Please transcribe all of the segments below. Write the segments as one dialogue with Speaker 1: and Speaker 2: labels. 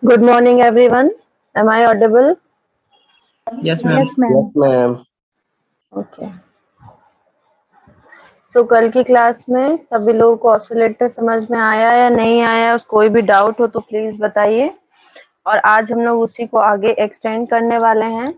Speaker 1: Good morning, everyone. Am I audible?
Speaker 2: Yes, ma'am.
Speaker 3: Yes, ma'am.
Speaker 4: Yes, ma'am.
Speaker 1: Okay. तो कल की class में सभी लोगों को ऑसिलेटर समझ में आया या नहीं आया, उस कोई भी डाउट हो तो प्लीज बताइए। और आज हम लोग उसी को आगे एक्सटेंड करने वाले हैं।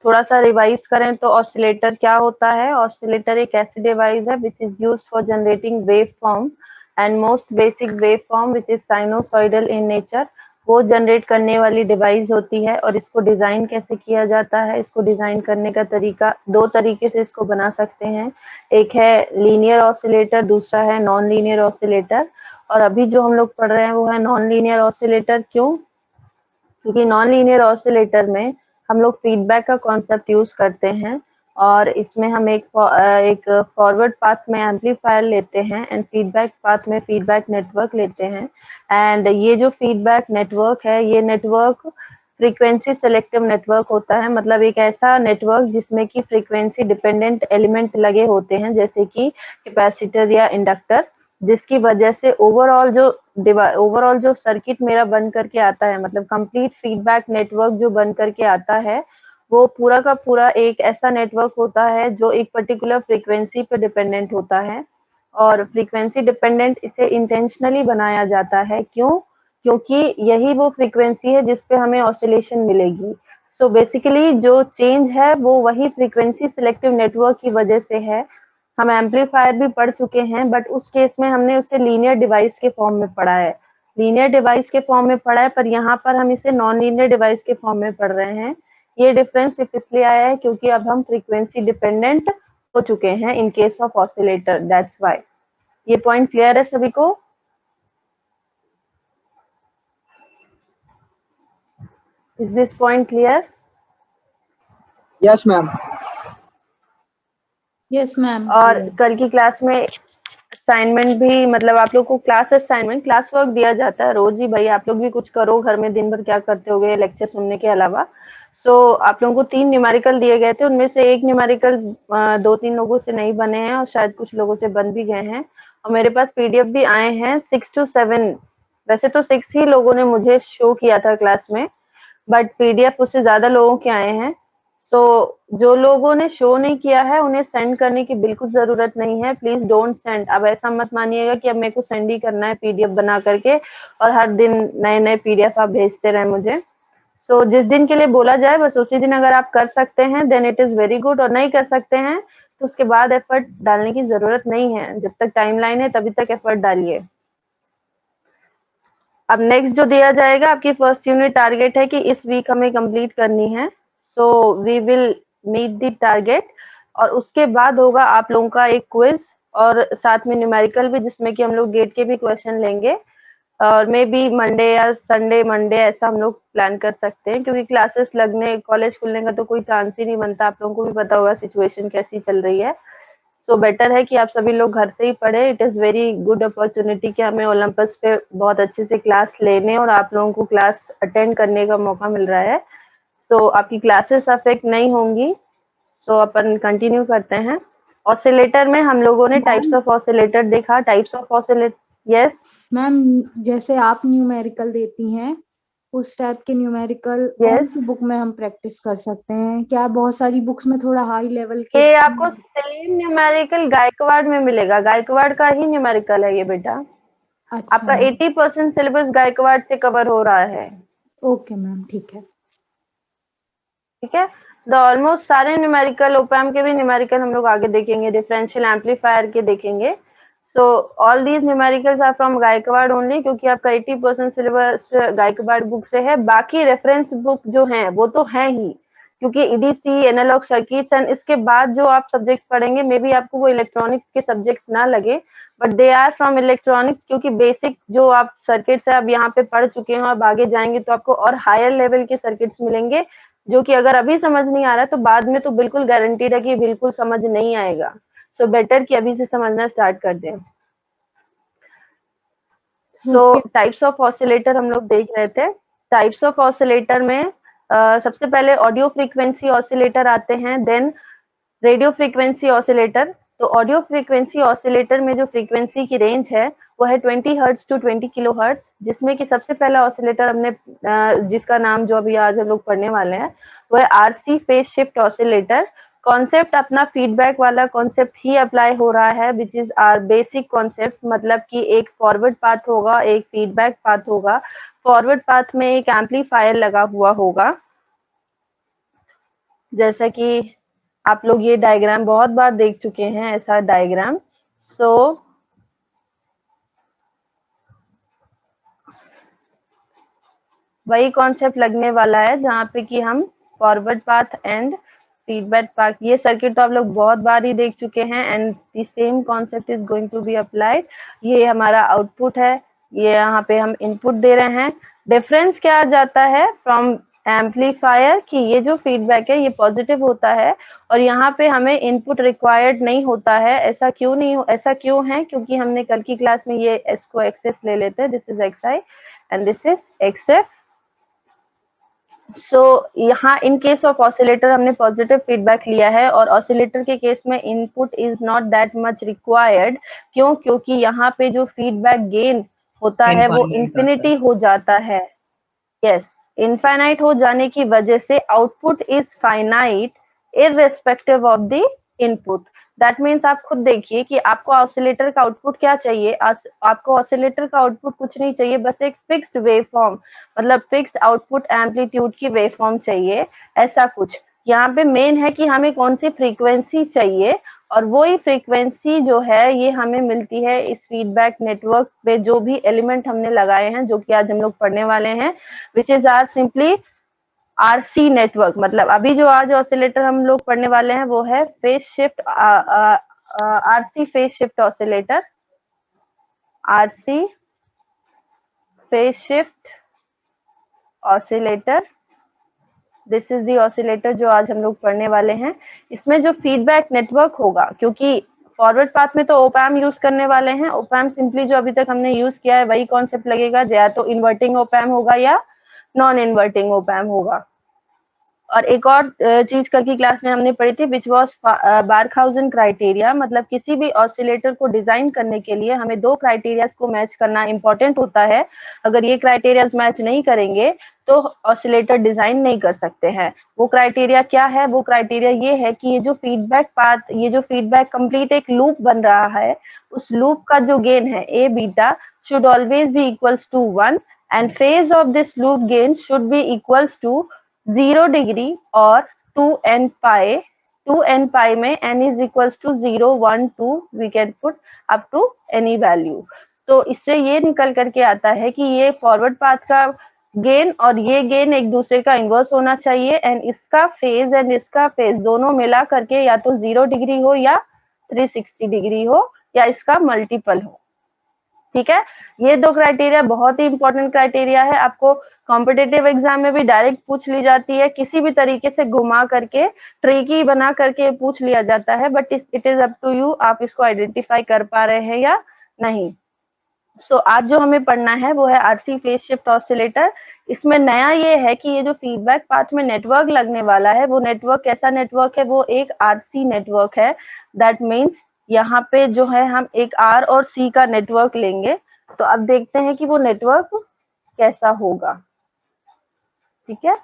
Speaker 1: थोड़ा सा रिवाइज करें तो ऑसिलेटर क्या होता है। ऑसिलेटर एक ऐसी डिवाइस है which is used for generating wave form and most basic wave form which is sinusoidal in nature. वो जनरेट करने वाली डिवाइस होती है। और इसको डिजाइन कैसे किया जाता है, इसको डिजाइन करने का तरीका, दो तरीके से इसको बना सकते हैं। एक है लीनियर ऑसिलेटर, दूसरा है नॉन लीनियर ऑसिलेटर। और अभी जो हम लोग पढ़ रहे हैं वो है नॉन लीनियर ऑसिलेटर। क्यों? क्योंकि नॉन लीनियर ऑसिलेटर में हम लोग फीडबैक का कॉन्सेप्ट यूज करते हैं। और इसमें हम एक फॉरवर्ड पाथ में एम्पलीफायर लेते हैं एंड फीडबैक पाथ में फीडबैक नेटवर्क लेते हैं। एंड ये जो फीडबैक नेटवर्क है, ये नेटवर्क फ्रीक्वेंसी सेलेक्टिव नेटवर्क होता है। मतलब एक ऐसा नेटवर्क जिसमें कि फ्रीक्वेंसी डिपेंडेंट एलिमेंट लगे होते हैं, जैसे कि कैपेसिटर या इंडक्टर, जिसकी वजह से ओवरऑल जो सर्किट मेरा बन करके आता है, मतलब कंप्लीट फीडबैक नेटवर्क जो बन करके आता है, वो पूरा का पूरा एक ऐसा नेटवर्क होता है जो एक पर्टिकुलर फ्रीक्वेंसी पे डिपेंडेंट होता है। और फ्रीक्वेंसी डिपेंडेंट इसे इंटेंशनली बनाया जाता है। क्यों? क्योंकि यही वो फ्रीक्वेंसी है जिस पे हमें ऑसिलेशन मिलेगी। सो बेसिकली जो चेंज है वो वही फ्रीक्वेंसी सिलेक्टिव नेटवर्क की वजह से है। हम एम्पलीफायर भी पढ़ चुके हैं, बट उस केस में हमने उसे लीनियर डिवाइस के फॉर्म में पढ़ा है। लीनियर डिवाइस के फॉर्म में पढ़ा है, पर यहाँ पर हम इसे नॉन लीनियर डिवाइस के फॉर्म में पढ़ रहे हैं। ये डिफरेंस सिर्फ इसलिए आया है क्योंकि अब हम फ्रीक्वेंसी डिपेंडेंट हो चुके हैं इन case of oscillator, that's why. ये पॉइंट क्लियर है सभी को? Is this point clear?
Speaker 3: Yes, ma'am.
Speaker 2: Yes, ma'am.
Speaker 1: और कल की क्लास में असाइनमेंट भी, मतलब आप लोग को क्लास असाइनमेंट, क्लास वर्क दिया जाता है रोज ही। भाई आप लोग भी कुछ करो घर में, दिन भर क्या करते होगे लेक्चर सुनने के अलावा। आप लोगों को 3 न्यूमेरिकल दिए गए थे, उनमें से एक न्यूमेरिकल 2-3 लोगों से नहीं बने हैं और शायद कुछ लोगों से बन भी गए हैं। और मेरे पास पीडीएफ भी आए हैं 6 to 7। वैसे तो 6 ही लोगों ने मुझे शो किया था क्लास में, बट पीडीएफ उससे ज्यादा लोगों के आए हैं। जो लोगों ने शो नहीं किया है उन्हें सेंड करने की बिल्कुल जरूरत नहीं है। Please don't send. अब ऐसा मत मानिएगा कि अब मेरे को सेंड ही करना है पीडीएफ बना करके और हर दिन नए नए पीडीएफ आप भेजते रहे मुझे। जिस दिन के लिए बोला जाए बस उसी दिन अगर आप कर सकते हैं then it is very good, और नहीं कर सकते हैं तो उसके बाद एफर्ट डालने की जरूरत नहीं है। जब तक टाइमलाइन है तभी तक एफर्ट डालिए। अब नेक्स्ट जो दिया जाएगा, आपकी फर्स्ट यूनिट टारगेट है कि इस वीक हमें कंप्लीट करनी है। We will meet the target. और उसके बाद होगा आप लोगों का एक क्विज और साथ में न्यूमेरिकल भी, जिसमें कि हम लोग गेट के भी क्वेश्चन लेंगे। और मे बी मंडे या संडे मंडे ऐसा हम लोग प्लान कर सकते हैं, क्योंकि क्लासेस लगने, कॉलेज खुलने का तो कोई चांस ही नहीं बनता। आप लोगों को भी पता होगा सिचुएशन कैसी चल रही है। बेटर है कि आप सभी लोग घर से ही पढ़े। It is very good opportunity कि हमें ओलंपस पे बहुत अच्छे से क्लास लेने और आप लोगों को क्लास अटेंड करने का मौका मिल रहा है। आपकी क्लासेस अफेक्ट नहीं होंगी। अपन कंटिन्यू करते हैं। ऑसिलेटर में हम लोगों ने टाइप्स ऑफ ऑसिलेटर देखा। Types of oscillator, yes
Speaker 2: ma'am, जैसे आप न्यूमेरिकल देती हैं उस टाइप के न्यूमेरिकल कौन
Speaker 1: यस,
Speaker 2: सी बुक में हम प्रैक्टिस कर सकते हैं? क्या बहुत सारी बुक्स में थोड़ा हाई लेवल के
Speaker 1: ये आपको सेम न्यूमेरिकल गायकवाड़ में मिलेगा। गायकवाड़ का ही न्यूमेरिकल है ये बेटा।
Speaker 2: अच्छा
Speaker 1: आपका
Speaker 2: मैम,
Speaker 1: 80% सिलेबस गायकवाड़ से कवर हो रहा है।
Speaker 2: ओके मैम, ठीक है।
Speaker 1: ठीक है। ऑलमोस्ट सारे न्यूमेरिकल, ओपैम के भी न्यूमेरिकल हम लोग आगे देखेंगे, डिफरेंशियल एम्पलीफायर के देखेंगे। All these numericals are from Gaikwad only, क्योंकि आपका 80% सिलेबस गायकवाड़ बुक से है। बाकी रेफरेंस बुक जो है वो तो है ही, क्योंकि ईडीसी, एनालॉग सर्किट्स एंड इसके बाद जो आप सब्जेक्ट्स पढ़ेंगे, मे बी आपको वो इलेक्ट्रॉनिक्स के सब्जेक्ट्स ना लगे, but they are from electronics, क्योंकि बेसिक जो आप सर्किट्स है अब यहाँ पे पढ़ चुके हैं। अब आगे जाएंगे तो आपको और हायर लेवल के सर्किट्स मिलेंगे, जो कि अगर अभी समझ नहीं आ रहा है तो बाद में तो बिल्कुल गारंटीड है कि बिल्कुल समझ नहीं आएगा। बेटर कि अभी से समझना स्टार्ट कर दें। टाइप्स ऑफ ऑसिलेटर हम लोग देख रहे थे। टाइप्स ऑफ ऑसिलेटर में सबसे पहले ऑडियो फ्रीक्वेंसी ऑसिलेटर आते हैं, then radio frequency oscillator. Audio frequency oscillator में जो फ्रीक्वेंसी की रेंज है वो है 20 हर्ट्ज टू 20 किलो हर्ट्ज, जिसमें कि सबसे पहला ऑसिलेटर हमने जिसका नाम जो अभी आज हम लोग पढ़ने वाले हैं वो है RC phase shift oscillator. Concept अपना फीडबैक वाला कॉन्सेप्ट ही अप्लाई हो रहा है, which is our basic concept, मतलब कि एक फॉरवर्ड पाथ होगा, एक फीडबैक पाथ होगा। फॉरवर्ड पाथ में एक एम्पलीफायर लगा हुआ होगा, जैसा कि आप लोग ये डायग्राम बहुत बार देख चुके हैं, ऐसा डायग्राम। सो वही कॉन्सेप्ट लगने वाला है जहाँ पे कि हम forward path and feedback path, ये सर्किट तो आप लोग बहुत बार ही देख चुके हैं, and the same concept is going to be applied. ये हमारा आउटपुट है, ये यहाँ पे हम इनपुट दे रहे हैं। डिफरेंस क्या आ जाता है फ्रॉम एम्पलीफायर कि ये जो फीडबैक है ये पॉजिटिव होता है और यहाँ पे हमें इनपुट रिक्वायर्ड नहीं होता है। ऐसा क्यों नहीं हो, ऐसा क्यों है? क्योंकि हमने कल की क्लास में ये एस को एक्सेस ले लेते हैं, this is X I and this is X F. So यहाँ इन केस ऑफ ऑसिलेटर हमने पॉजिटिव फीडबैक लिया है और ऑसिलेटर के केस में input is not that much required. क्यों? क्योंकि यहाँ पे जो फीडबैक गेन होता है वो इंफिनिटी हो जाता है। यस, इनफाइनाइट हो जाने की वजह से output is finite irrespective of the input. That means आप खुद देखिए कि आपको ऑसिलेटर का आउटपुट क्या चाहिए। आपको ऑसिलेटर का आउटपुट कुछ नहीं चाहिए, बस एक फिक्स्ड वेव फॉर्म, मतलब फिक्स्ड आउटपुट एम्पलीट्यूड की वेव फॉर्म चाहिए, ऐसा कुछ। यहाँ पे मेन है कि हमें कौन सी फ्रीक्वेंसी चाहिए, और वही फ्रीक्वेंसी जो है ये हमें मिलती है इस फीडबैक नेटवर्क पे जो भी एलिमेंट हमने लगाए हैं, जो कि आज हम लोग पढ़ने वाले हैं, which is our simply RC network. मतलब अभी जो आज ऑसिलेटर हम लोग पढ़ने वाले हैं वो है phase shift RC phase shift oscillator, RC phase shift oscillator. This is the oscillator जो आज हम लोग पढ़ने वाले हैं। इसमें जो फीडबैक नेटवर्क होगा, क्योंकि फॉरवर्ड पाथ में तो ओपैम यूज करने वाले हैं, ओपैम सिंपली जो अभी तक हमने यूज किया है वही कॉन्सेप्ट लगेगा, या तो इन्वर्टिंग ओपैम होगा या नॉन इन्वर्टिंग ओपैम होगा। और एक और चीज कल की क्लास में हमने पढ़ी थी विच वॉज बार्कहाउज़न क्राइटेरिया। मतलब किसी भी ऑसिलेटर को डिजाइन करने के लिए हमें दो क्राइटेरियाज को मैच करना इंपॉर्टेंट होता है। अगर ये क्राइटेरियाज मैच नहीं करेंगे तो ऑसिलेटर डिजाइन नहीं कर सकते हैं। वो क्राइटेरिया क्या है? वो क्राइटेरिया ये है कि ये जो फीडबैक पाथ, ये जो फीडबैक कंप्लीट एक लूप बन रहा है, उस लूप का जो गेन है A beta should always be equals to 1 and phase of this loop gain should be equals to 0 degree और 2n pi। 2n pi में n is equals to 0, 1, 2 we can put up to any value। तो इससे ये निकल करके आता है कि ये फॉरवर्ड पाथ का गेन और ये गेन एक दूसरे का इन्वर्स होना चाहिए, एंड इसका फेज एंड इसका फेज दोनों मिला करके या तो 0 डिग्री हो या 360 डिग्री हो या इसका मल्टीपल हो। ठीक है, ये दो क्राइटेरिया बहुत ही इंपॉर्टेंट क्राइटेरिया है। आपको कॉम्पिटिटिव एग्जाम में भी डायरेक्ट पूछ ली जाती है, किसी भी तरीके से घुमा करके ट्रिकी बना करके पूछ लिया जाता है, but it is up to you, आप इसको आइडेंटिफाई कर पा रहे हैं या नहीं। सो आज जो हमें पढ़ना है वो है आरसी फेज शिफ्ट ऑसिलेटर। इसमें नया ये है कि ये जो फीडबैक पाथ में नेटवर्क लगने वाला है वो नेटवर्क कैसा नेटवर्क है? वो एक आरसी नेटवर्क है। दैट मीन्स यहाँ पे जो है हम एक आर और सी का नेटवर्क लेंगे। तो अब देखते हैं कि वो नेटवर्क कैसा होगा। ठीक है,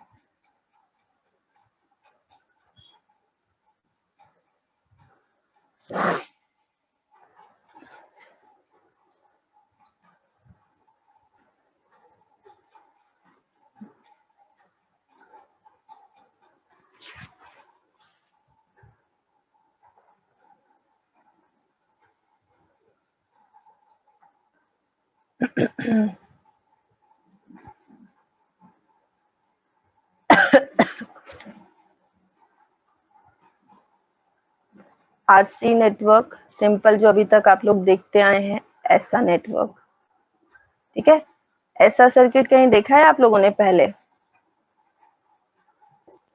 Speaker 1: आरसी नेटवर्क सिंपल जो अभी तक आप लोग देखते आए हैं, ऐसा नेटवर्क। ठीक है, ऐसा सर्किट कहीं देखा है आप लोगों ने पहले?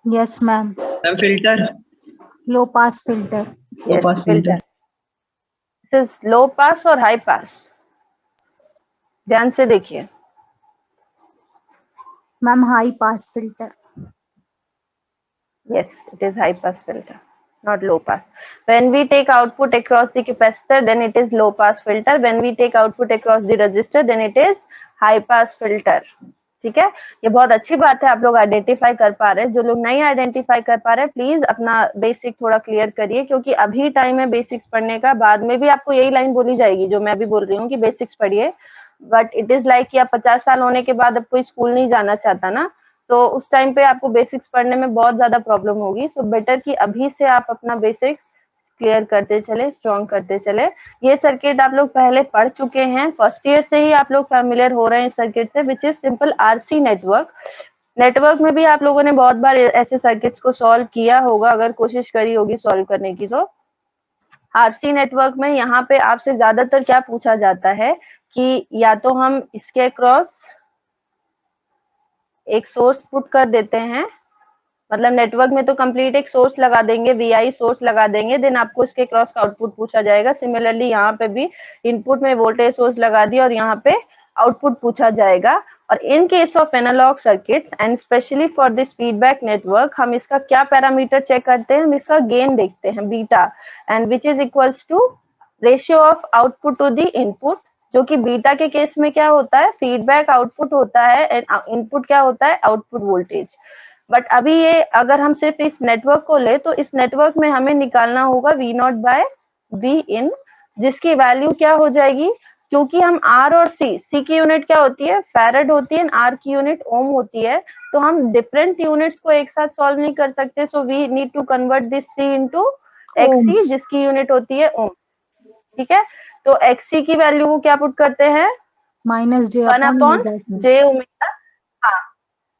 Speaker 2: Yes ma'am.
Speaker 3: Filter,
Speaker 2: low pass filter.
Speaker 1: Yes, filter. This is low pass और हाई पास, ध्यान से देखिए।
Speaker 2: Ma'am high pass filter.
Speaker 1: Yes, it is high pass filter, not low pass. When we take output across the capacitor, then it is low pass filter. When we take output across the resistor, then it is high pass filter. ठीक है, ये बहुत अच्छी बात है, आप लोग identify कर पा रहे हैं। जो लोग नहीं आइडेंटिफाई कर पा रहे हैं, प्लीज अपना बेसिक थोड़ा क्लियर करिए, क्योंकि अभी टाइम है बेसिक्स पढ़ने का। बाद में भी आपको यही लाइन बोली जाएगी जो मैं भी बोल रही हूँ कि बेसिक्स पढ़िए, बट इट इज लाइक कि आप 50 साल होने के बाद अब कोई स्कूल नहीं जाना चाहता ना, तो उस टाइम पे आपको बेसिक्स पढ़ने में बहुत ज्यादा प्रॉब्लम होगी। सो बेटर कि अभी से आप अपना बेसिक्स क्लियर करते चले, स्ट्रॉन्ग करते चले। ये सर्किट आप लोग पहले पढ़ चुके हैं, फर्स्ट ईयर से ही आप लोग फैमिलियर हो रहे हैं इस सर्किट से, which is simple RC network. Network में भी आप लोगों ने बहुत बार ऐसे सर्किट्स को सॉल्व किया होगा, अगर कोशिश करी होगी सॉल्व करने की। तो आरसी नेटवर्क में यहाँ पे आपसे ज्यादातर क्या पूछा जाता है कि या तो हम इसके क्रॉस एक सोर्स पुट कर देते हैं, मतलब नेटवर्क में तो कंप्लीट एक सोर्स लगा देंगे, वीआई सोर्स लगा देंगे, देन आपको इसके क्रॉस का आउटपुट पूछा जाएगा। सिमिलरली यहाँ पे भी इनपुट में वोल्टेज सोर्स लगा दिया और यहाँ पे आउटपुट पूछा जाएगा। और इन case of analog circuits and specially for this feedback network, हम इसका क्या पैरामीटर चेक करते हैं, हम इसका गेन देखते हैं beta, and which is equals to ratio of output to the input, जो कि बीटा के केस में क्या होता है, फीडबैक आउटपुट होता है एंड इनपुट क्या होता है, आउटपुट वोल्टेज। बट अभी ये अगर हम सिर्फ इस नेटवर्क को ले, तो इस नेटवर्क में हमें निकालना होगा वी नॉट बाय वी इन, जिसकी वैल्यू क्या हो जाएगी, क्योंकि हम आर और सी की यूनिट क्या होती है, फैरेड होती है, आर की यूनिट ओम होती है, तो हम डिफरेंट यूनिट्स को एक साथ सॉल्व नहीं कर सकते। So we need to convert this C into X C, जिसकी यूनिट होती है ओम। ठीक है, तो एक्सी की वैल्यू को क्या पुट करते हैं,
Speaker 2: minus j
Speaker 1: one upon j omega, हाँ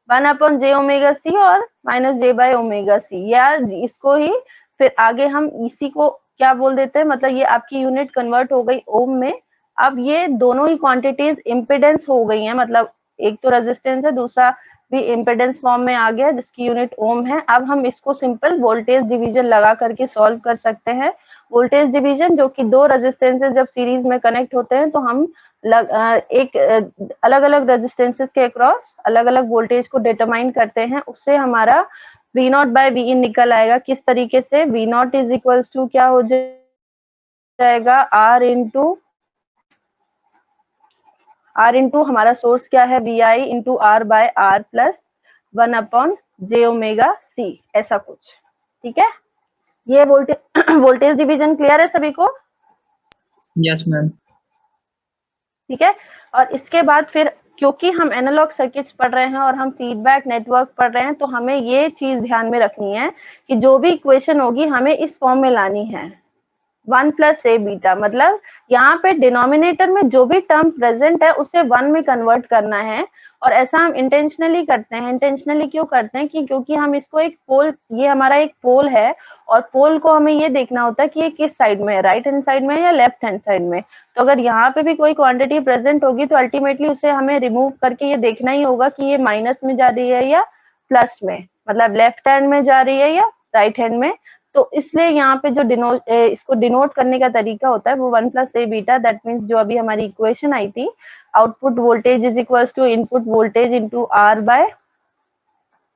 Speaker 1: 1 अपॉन जे ओमेगा सी और minus j by omega C, या इसको ही फिर आगे हम इसी को क्या बोल देते हैं, मतलब ये आपकी यूनिट कन्वर्ट हो गई ओम में। अब ये दोनों ही क्वांटिटीज इम्पिडेंस हो गई हैं, मतलब एक तो रेजिस्टेंस है, दूसरा भी इम्पिडेंस फॉर्म में आ गया जिसकी यूनिट ओम है। अब हम इसको सिंपल वोल्टेज डिवीजन लगा करके सॉल्व कर सकते हैं। वोल्टेज डिवीजन जो कि दो रेजिस्टेंसेज जब सीरीज में कनेक्ट होते हैं, तो हम एक अलग अलग रेजिस्टेंसेस के अक्रॉस अलग अलग वोल्टेज को डिटरमाइन करते हैं, उससे हमारा V naught by V in निकल आएगा। किस तरीके से, V naught is equals to क्या हो जाएगा, आर इंटू हमारा सोर्स क्या है, V I into R by R plus 1 upon j omega C, ऐसा कुछ। ठीक है, ये वोल्टेज डिवीजन क्लियर है सभी को?
Speaker 3: Yes ma'am.
Speaker 1: ठीक है, और इसके बाद फिर क्योंकि हम एनालॉग सर्किट्स पढ़ रहे हैं और हम फीडबैक नेटवर्क पढ़ रहे हैं, तो हमें ये चीज ध्यान में रखनी है कि जो भी इक्वेशन होगी हमें इस फॉर्म में लानी है, 1 प्लस ए बीटा, मतलब यहाँ पे डिनोमिनेटर में जो भी टर्म प्रेजेंट है उसे 1 में कन्वर्ट करना है। और ऐसा हम इंटेंशनली करते हैं। इंटेंशनली क्यों करते हैं कि क्योंकि हम इसको एक पोल, ये हमारा एक पोल है, और पोल को हमें ये देखना होता है कि ये किस साइड में है, राइट हैंड साइड में या लेफ्ट हैंड साइड में। तो अगर यहाँ पे भी कोई क्वांटिटी प्रेजेंट होगी तो अल्टीमेटली उसे हमें रिमूव करके ये देखना ही होगा कि ये माइनस में जा रही है या प्लस में, मतलब लेफ्ट हैंड में जा रही है या राइट हैंड में। तो इसलिए यहाँ पे जो इसको डिनोट करने का तरीका होता है वो 1 plus A beta, that means जो अभी हमारी इक्वेशन आई थी, output voltage is equals to input voltage into R by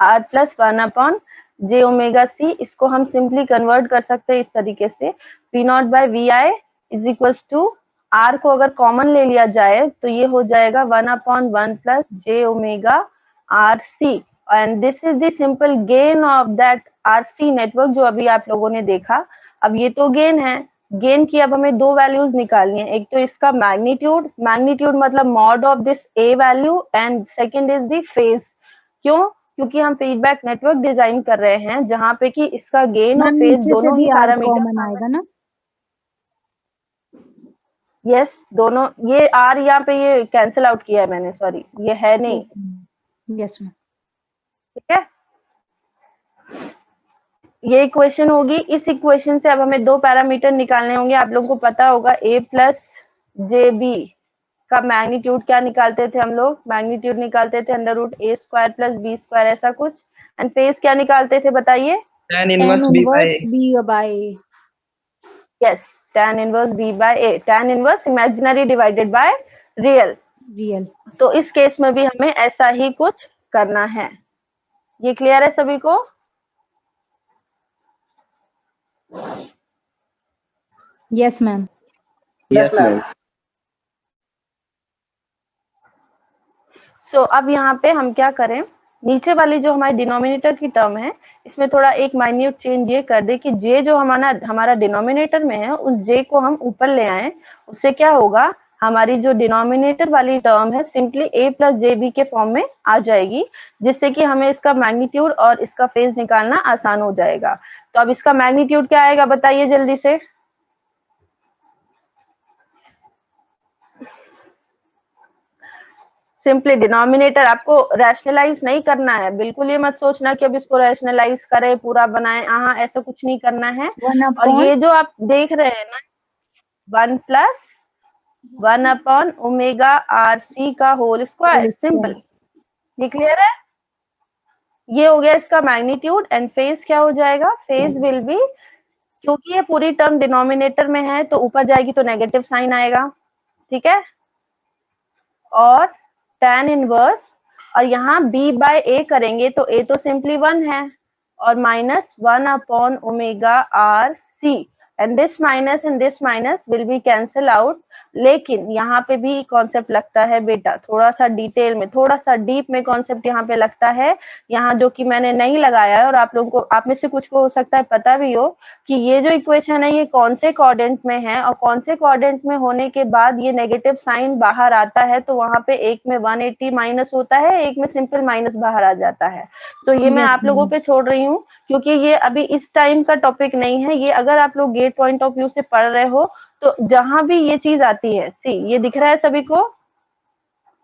Speaker 1: R plus 1 upon j omega C. इसको हम सिंपली कन्वर्ट कर सकते हैं इस तरीके से, V naught by V I is equals to, R को अगर कॉमन ले लिया जाए तो ये हो जाएगा 1 upon 1 plus j omega R C, and this is the simple gain of that RC network जो अभी आप लोगों ने देखा। अब ये तो गेन है, गेन की अब हमें दो वैल्यूज निकालनी है, एक तो इसका मैग्नीट्यूड, मैग्नीट्यूड मतलब mod of this A value, and second is the phase. क्यों? क्योंकि हम फीडबैक नेटवर्क डिजाइन कर रहे हैं जहां पे कि इसका गेन और फेज दोनों ही पैरामीटर
Speaker 2: आएगा ना।
Speaker 1: यस, दोनों, ये आर यहाँ पे ये कैंसिल आउट किया है मैंने, सॉरी ये है नहीं।
Speaker 2: Yes ma'am.
Speaker 1: ठीक है, ये इक्वेशन होगी। इस इक्वेशन से अब हमें दो पैरामीटर निकालने होंगे। आप लोगों को पता होगा ए प्लस जे बी का मैग्नीट्यूड क्या निकालते थे हम लोग, मैग्नीट्यूड निकालते थे under root A square plus B square, ऐसा कुछ। एंड फेज क्या निकालते थे बताइए,
Speaker 3: tan इनवर्स b by
Speaker 1: yes, tan inverse B by A, tan inverse imaginary divided by real. तो इस केस में भी हमें ऐसा ही कुछ करना है। ये क्लियर है सभी को?
Speaker 2: Yes, ma'am.
Speaker 4: Yes, ma'am.
Speaker 1: सो अब यहाँ पे हम क्या करें, नीचे वाली जो हमारी डिनोमिनेटर की टर्म है इसमें थोड़ा एक माइन्यूट चेंज ये कर दे कि जे जो हमारा डिनोमिनेटर में है उस जे को हम ऊपर ले आए। उससे क्या होगा, हमारी जो डिनोमिनेटर वाली टर्म है simply a plus j B के फॉर्म में आ जाएगी, जिससे कि हमें इसका मैग्नीट्यूड और इसका फेज निकालना आसान हो जाएगा। तो अब इसका मैग्नीट्यूड क्या आएगा बताइए जल्दी से। सिंपली डिनोमिनेटर आपको रैशनलाइज नहीं करना है, बिल्कुल ये मत सोचना कि अब इसको रैशनलाइज करें पूरा बनाएं, हाँ ऐसा कुछ नहीं करना है। और ये जो आप देख रहे हैं ना 1 plus 1 upon omega R C का होल स्क्वायर, सिंपल, ये क्लियर है। ये हो गया इसका मैग्नीट्यूड एंड फेज क्या हो जाएगा, फेज विल बी, क्योंकि ये पूरी टर्म डिनोमिनेटर में है तो ऊपर जाएगी तो नेगेटिव साइन आएगा, ठीक है। और tan इनवर्स, और यहाँ b बाय a करेंगे तो a तो सिंपली 1 है और -1 upon omega R C and this minus will be cancel out. लेकिन यहाँ पे भी कॉन्सेप्ट लगता है बेटा, थोड़ा सा डिटेल में, थोड़ा सा डीप में कॉन्सेप्ट यहाँ पे लगता है, यहाँ जो कि मैंने नहीं लगाया है और आप लोगों को, आप में से कुछ को हो सकता है पता भी हो कि ये जो इक्वेशन है ये कौन से क्वाड्रेंट में है और कौन से क्वाड्रेंट में होने के बाद ये नेगेटिव साइन बाहर आता है। तो वहां पे एक में 180 माइनस होता है, एक में सिंपल माइनस बाहर आ जाता है। तो ये मैं आप लोगों पे छोड़ रही हूँ क्योंकि ये अभी इस टाइम का टॉपिक नहीं है। ये अगर आप लोग गेट पॉइंट ऑफ व्यू से पढ़ रहे हो तो जहां भी ये चीज आती है, सी ये दिख रहा है सभी को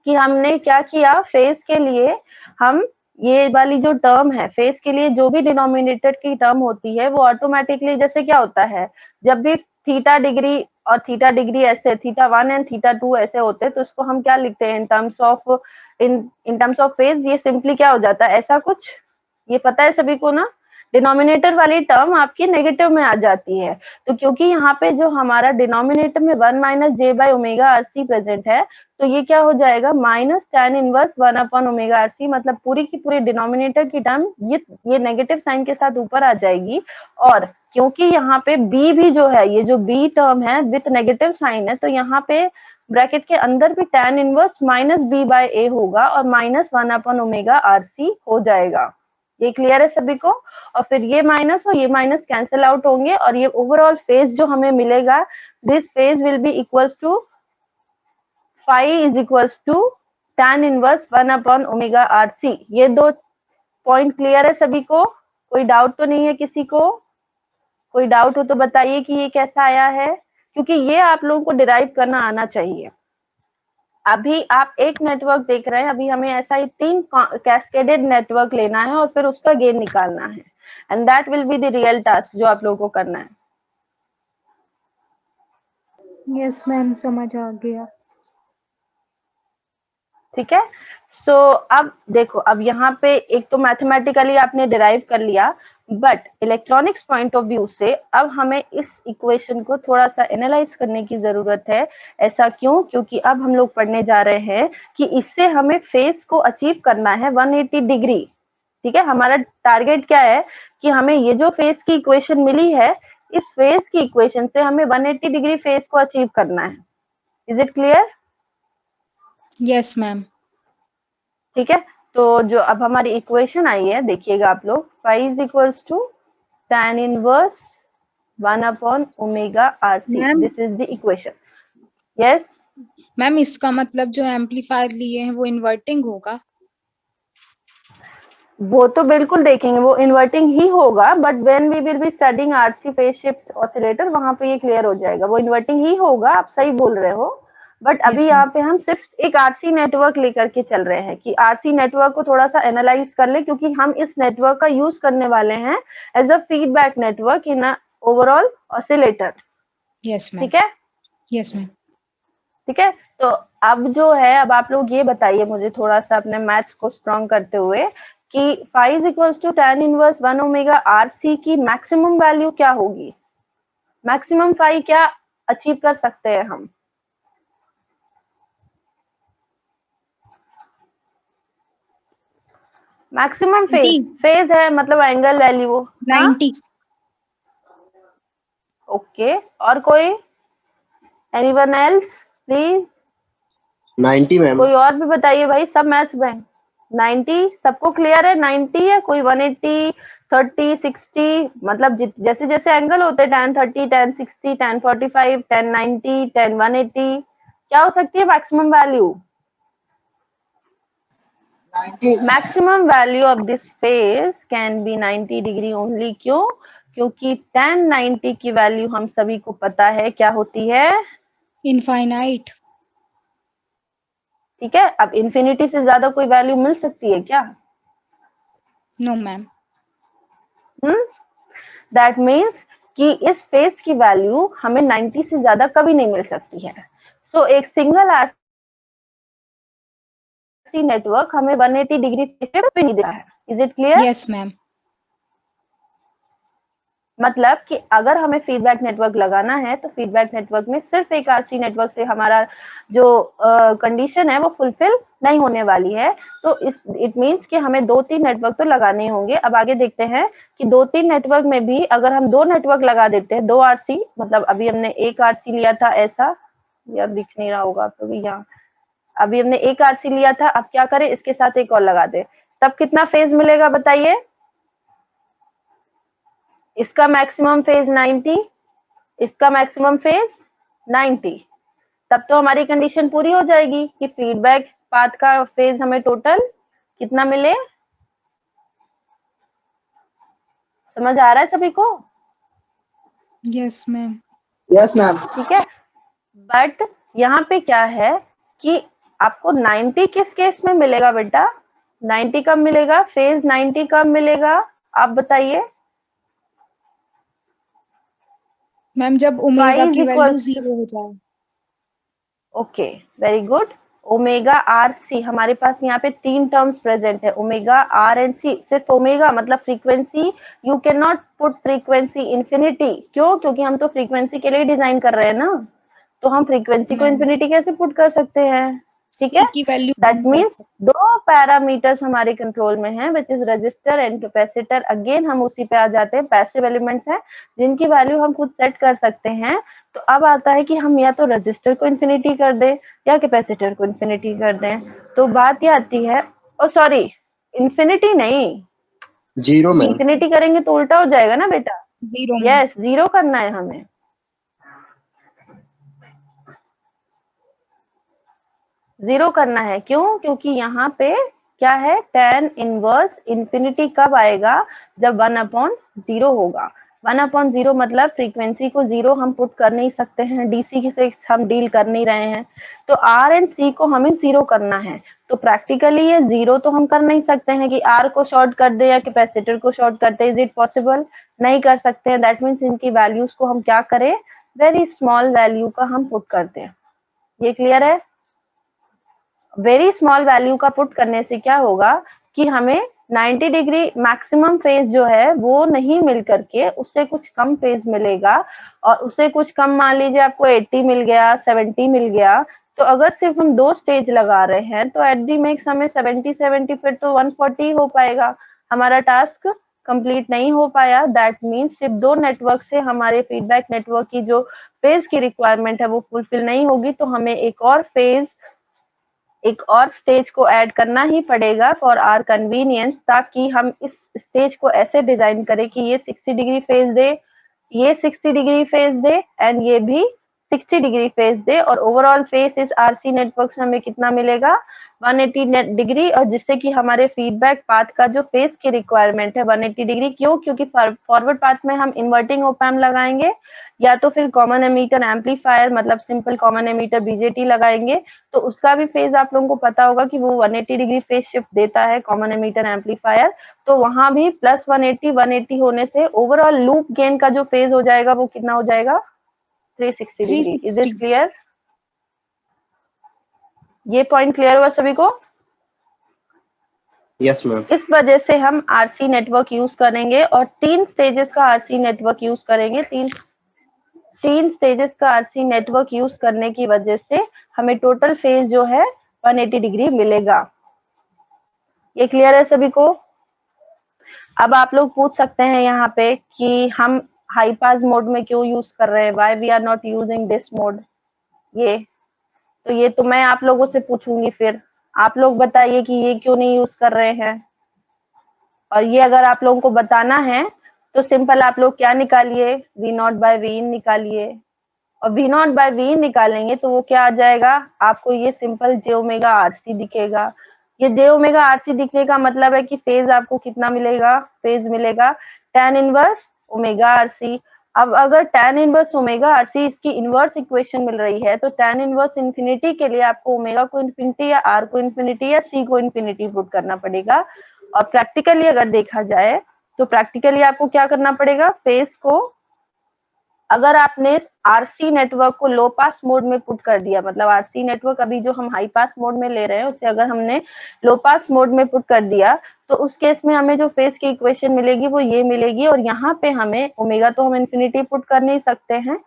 Speaker 1: कि हमने क्या किया, फेस के लिए हम ये वाली जो टर्म है, फेस के लिए जो भी डिनोमिनेटर की टर्म होती है वो ऑटोमेटिकली, जैसे क्या होता है जब भी थीटा डिग्री और थीटा डिग्री ऐसे थीटा 1 एंड थीटा 2 ऐसे होते हैं तो इसको हम क्या लिखते हैं इन टर्म्स ऑफ फेज, ये सिंपली क्या हो जाता है ऐसा कुछ, ये पता है सभी को ना। डिनोमिनेटर वाली टर्म आपकी नेगेटिव में आ जाती है, तो क्योंकि यहाँ पे जो हमारा डिनोमिनेटर में 1 minus j by omega R C present है तो ये क्या हो जाएगा minus tan inverse 1 upon omega R C, मतलब पूरी की पूरी डिनोमिनेटर की टर्म ये नेगेटिव साइन के साथ ऊपर आ जाएगी। और क्योंकि यहाँ पे b भी जो है, ये जो b टर्म है विथ नेगेटिव साइन है, तो यहाँ पे ब्रैकेट के अंदर भी tan inverse minus B by A होगा और minus 1 upon omega R C हो जाएगा। ये क्लियर है सभी को। और फिर ये माइनस और ये माइनस कैंसिल आउट होंगे और ये ओवरऑल फेज जो हमें मिलेगा, this phase will be equals to phi is equals to tan inverse 1 upon omega R C. ये दो पॉइंट क्लियर है सभी को, कोई डाउट तो नहीं है किसी को? कोई डाउट हो तो बताइए कि ये कैसा आया है, क्योंकि ये आप लोगों को डिराइव करना आना चाहिए। अभी आप एक नेटवर्क देख रहे हैं, अभी हमें ऐसा ही 3 कैस्केडेड नेटवर्क लेना है और फिर उसका गेन निकालना है and that will be the real task जो आप लोगों को करना है।
Speaker 2: यस मैम, समझ आ गया।
Speaker 1: ठीक है। सो अब देखो, अब यहाँ पे एक तो मैथमेटिकली आपने डिराइव कर लिया, but electronics point of view से अब हमें इस इक्वेशन को थोड़ा सा एनालाइज करने की जरूरत है। ऐसा क्यों? क्योंकि अब हम लोग पढ़ने जा रहे हैं कि इससे हमें फेस को अचीव करना है 180 डिग्री। ठीक है, हमारा टारगेट क्या है कि हमें ये जो फेस की इक्वेशन मिली है, इस फेस की इक्वेशन से हमें 180 डिग्री फेस को अचीव करना है। Is it clear?
Speaker 2: Yes ma'am.
Speaker 1: ठीक है, तो जो अब हमारी इक्वेशन आई है देखिएगा आप लोग, phi is equals to tan inverse 1 upon omega R C, this is the equation. Yes
Speaker 2: ma'am, इसका मतलब जो एम्पलीफायर लिए हैं वो इन्वर्टिंग होगा?
Speaker 1: वो तो बिल्कुल देखेंगे, वो इन्वर्टिंग ही होगा, but when we will be studying RC phase shift oscillator वहां पे ये क्लियर हो जाएगा, वो इन्वर्टिंग ही होगा, आप सही बोल रहे हो। बट अभी यहाँ पे हम सिर्फ एक आरसी नेटवर्क लेकर के चल रहे हैं कि आरसी नेटवर्क को थोड़ा सा एनालाइज कर ले, क्योंकि हम इस नेटवर्क का यूज करने वाले हैं as a feedback network in overall oscillator.
Speaker 2: Yes ma'am.
Speaker 1: ठीक है,
Speaker 2: यस मैम।
Speaker 1: ठीक है। तो अब जो है, अब आप लोग ये बताइए मुझे थोड़ा सा अपने मैथ्स को स्ट्रॉन्ग करते हुए कि phi is equals to tan inverse 1 omega R C की मैक्सिमम वैल्यू क्या होगी? मैक्सिमम फाई क्या अचीव कर सकते हैं हम? मैक्सिमम फेज है मतलब एंगल वैल्यू
Speaker 2: 90।
Speaker 1: ओके, और कोई? Anyone else please?
Speaker 4: 90 मैम।
Speaker 1: कोई और भी बताइए भाई, सब मैथ्स में 90 सबको क्लियर है? 90 है? कोई 180, 30, 60, मतलब जैसे जैसे एंगल होते हैं, tan 30, tan 60, tan 45, tan 90, tan 180, क्या हो सकती है maximum value?
Speaker 4: 90।
Speaker 1: Maximum value of this face can be 90 degree only. क्यों? क्योंकि tan 90 की वैल्यू हम सभी को पता है क्या होती है?
Speaker 2: इनफाइनाइट।
Speaker 1: ठीक है, अब इंफिनिटी से ज्यादा कोई वैल्यू मिल सकती है क्या?
Speaker 2: No ma'am.
Speaker 1: दैट मीन्स कि इस फेस की वैल्यू हमें 90 से ज्यादा कभी नहीं मिल सकती है। सो एक सिंगल आरसी नेटवर्क हमें 180 डिग्री फेस पे नहीं दे रहा है। Is it clear?
Speaker 2: Yes ma'am.
Speaker 1: मतलब कि अगर हमें फीडबैक नेटवर्क लगाना है तो फीडबैक नेटवर्क में सिर्फ एक आरसी नेटवर्क से हमारा जो कंडीशन है वो फुलफिल नहीं होने वाली है। तो इट मीन्स कि हमें 2-3 नेटवर्क तो लगाने होंगे। अब आगे देखते हैं कि 2-3 नेटवर्क में भी अगर हम 2 नेटवर्क लगा देते हैं, 2 आरसी, मतलब अभी हमने एक आरसी लिया था ऐसा, या दिख नहीं रहा होगा तो भी यहाँ, अभी हमने एक आरसी लिया था, अब क्या करें, इसके साथ एक और लगा दे, तब कितना फेज मिलेगा बताइए? इसका मैक्सिमम फेज 90, इसका मैक्सिमम फेज 90। तब तो हमारी कंडीशन पूरी हो जाएगी कि फीडबैक पाथ का फेज हमें टोटल कितना मिले। समझ आ रहा है सभी को?
Speaker 2: Yes ma'am.
Speaker 4: Yes ma'am.
Speaker 1: ठीक है, बट यहाँ पे क्या है कि आपको 90 किस केस में मिलेगा बेटा? 90 कब मिलेगा? फेज 90 कब मिलेगा आप बताइए?
Speaker 2: मैम जब ओमेगा
Speaker 1: Phi
Speaker 2: की
Speaker 1: is
Speaker 2: वैल्यू
Speaker 1: equals to,
Speaker 2: 0 हो जाए।
Speaker 1: Okay, very good. Omega R C, हमारे पास यहाँ पे 3 टर्म्स प्रेजेंट है, ओमेगा आर एंड सी। सिर्फ ओमेगा मतलब frequency, you can not put frequency infinity. क्यों? क्योंकि हम तो फ्रीक्वेंसी के लिए डिजाइन कर रहे हैं ना, तो हम फ्रीक्वेंसी को
Speaker 2: मैम
Speaker 1: इन्फिनिटी कैसे पुट कर सकते हैं? ठीक है,
Speaker 2: सी की वैल्यू
Speaker 1: दैट
Speaker 2: कम कर
Speaker 1: मीन्स
Speaker 2: सकते।
Speaker 1: 2 पैरामीटर्स हमारे कंट्रोल में हैं, which is register and capacitor. Again हम उसी पे आ जाते हैं, पैसिव एलिमेंट्स हैं जिनकी वैल्यू हम खुद सेट कर सकते हैं। तो अब आता है कि हम या तो रजिस्टर को इन्फिनिटी कर दें या कैपेसिटर को इन्फिनिटी कर दें। तो बात ये आती है, ओ सॉरी, इन्फिनिटी नहीं,
Speaker 4: 0 मैम।
Speaker 1: इन्फिनिटी करेंगे तो उल्टा हो जाएगा ना बेटा।
Speaker 2: 0 मैम।
Speaker 1: यस, 0 करना है हमें। जीरो करना है। क्यों? क्योंकि यहाँ पे क्या है, tan इनवर्स इन्फिनिटी कब आएगा? जब 1/0 होगा। 1/0 मतलब फ्रीक्वेंसी को 0 हम पुट कर नहीं सकते हैं, डीसी से हम डील कर नहीं रहे हैं, तो आर एंड सी को हमें 0 करना है। तो प्रैक्टिकली ये 0 तो हम कर नहीं सकते हैं कि आर को शॉर्ट कर दे या कैपेसिटर को शॉर्ट कर दे। Is it possible? नहीं कर सकते हैं। दैट मीन्स इनकी वैल्यूज को हम क्या करें, वेरी स्मॉल वैल्यू का हम पुट करते हैं। ये क्लियर है? वेरी स्मॉल वैल्यू का पुट करने से क्या होगा कि हमें 90 डिग्री मैक्सिमम फेज जो है वो नहीं मिल करके उससे कुछ कम फेज मिलेगा, और उससे कुछ कम, मान लीजिए आपको 80 मिल गया, 70 मिल गया, तो अगर सिर्फ हम 2 स्टेज लगा रहे हैं तो एट दी मैक्स हमें 70 फिर तो 140 हो पाएगा। हमारा टास्क कंप्लीट नहीं हो पाया। दैट मीन्स सिर्फ 2 नेटवर्क से हमारे फीडबैक नेटवर्क की जो फेज की रिक्वायरमेंट है वो फुलफिल नहीं होगी, तो हमें एक और स्टेज को ऐड करना ही पड़ेगा फॉर आवर कन्वीनियंस, ताकि हम इस स्टेज को ऐसे डिजाइन करें कि ये 60 डिग्री फेज दे, ये 60 डिग्री फेज दे एंड ये भी 60 डिग्री फेज दे, और ओवरऑल फेज इस आरसी नेटवर्क से हमें कितना मिलेगा, 180 डिग्री, और जिससे कि हमारे फीडबैक पाथ का जो फेज की रिक्वायरमेंट है 180 डिग्री। क्यों? क्योंकि फॉरवर्ड पाथ में हम इन्वर्टिंग ओप एम्प लगाएंगे या तो फिर कॉमन एमीटर एम्पलीफायर मतलब सिंपल कॉमन एमीटर बीजेटी लगाएंगे, तो उसका भी फेज आप लोगों को पता होगा कि वो 180 डिग्री फेज शिफ्ट देता है कॉमन एमीटर एम्पलीफायर। तो वहां भी प्लस 180 होने से ओवरऑल लूप गेन का जो फेज हो जाएगा वो कितना हो जाएगा, 360 डिग्री। Is it
Speaker 2: 360।
Speaker 1: क्लियर? ये पॉइंट क्लियर हुआ सभी को?
Speaker 4: Yes ma'am.
Speaker 1: इस वजह से हम आरसी नेटवर्क यूज करेंगे और 3 स्टेजेस का आरसी नेटवर्क यूज करेंगे। तीन स्टेजेस का आरसी नेटवर्क यूज करने की वजह से हमें टोटल फेज जो है 180 डिग्री मिलेगा। ये क्लियर है सभी को? अब आप लोग पूछ सकते हैं यहाँ पे कि हाई पास मोड में क्यों यूज कर रहे हैं, why we are not using this mode. ये तो मैं आप लोगों से पूछूंगी, फिर आप लोग बताइए कि ये क्यों नहीं यूज कर रहे हैं। और ये अगर आप लोगों को बताना है तो सिंपल आप लोग क्या निकालिए, वी नॉट बाय वी इन निकालिए। और वी नॉट बाय वी इन निकालेंगे तो वो क्या आ जाएगा, आपको ये सिंपल जे ओमेगा आरसी दिखेगा। ये जे ओमेगा आरसी दिखने का मतलब है कि फेज आपको कितना मिलेगा, फेज मिलेगा tan इनवर्स ओमेगा आरसी। अब अगर tan इनवर्स ओमेगा आरसी इसकी इनवर्स इक्वेशन मिल रही है तो tan इनवर्स इंफिनिटी के लिए आपको ओमेगा को इंफिनिटी या आर को इंफिनिटी या सी को इंफिनिटी पुट करना पड़ेगा। और प्रैक्टिकली अगर देखा जाए तो प्रैक्टिकली आपको क्या करना पड़ेगा, फेज को अगर आपने आरसी नेटवर्क को लो पास मोड में पुट कर दिया, मतलब आरसी नेटवर्क अभी जो हम हाई पास मोड में ले रहे हैं उसे अगर हमने लो पास मोड में पुट कर दिया तो उस केस में हमें जो फेज की इक्वेशन मिलेगी वो ये मिलेगी। और यहाँ पे हमें ओमेगा तो हम इन्फिनिटी पुट कर नहीं सकते हैं,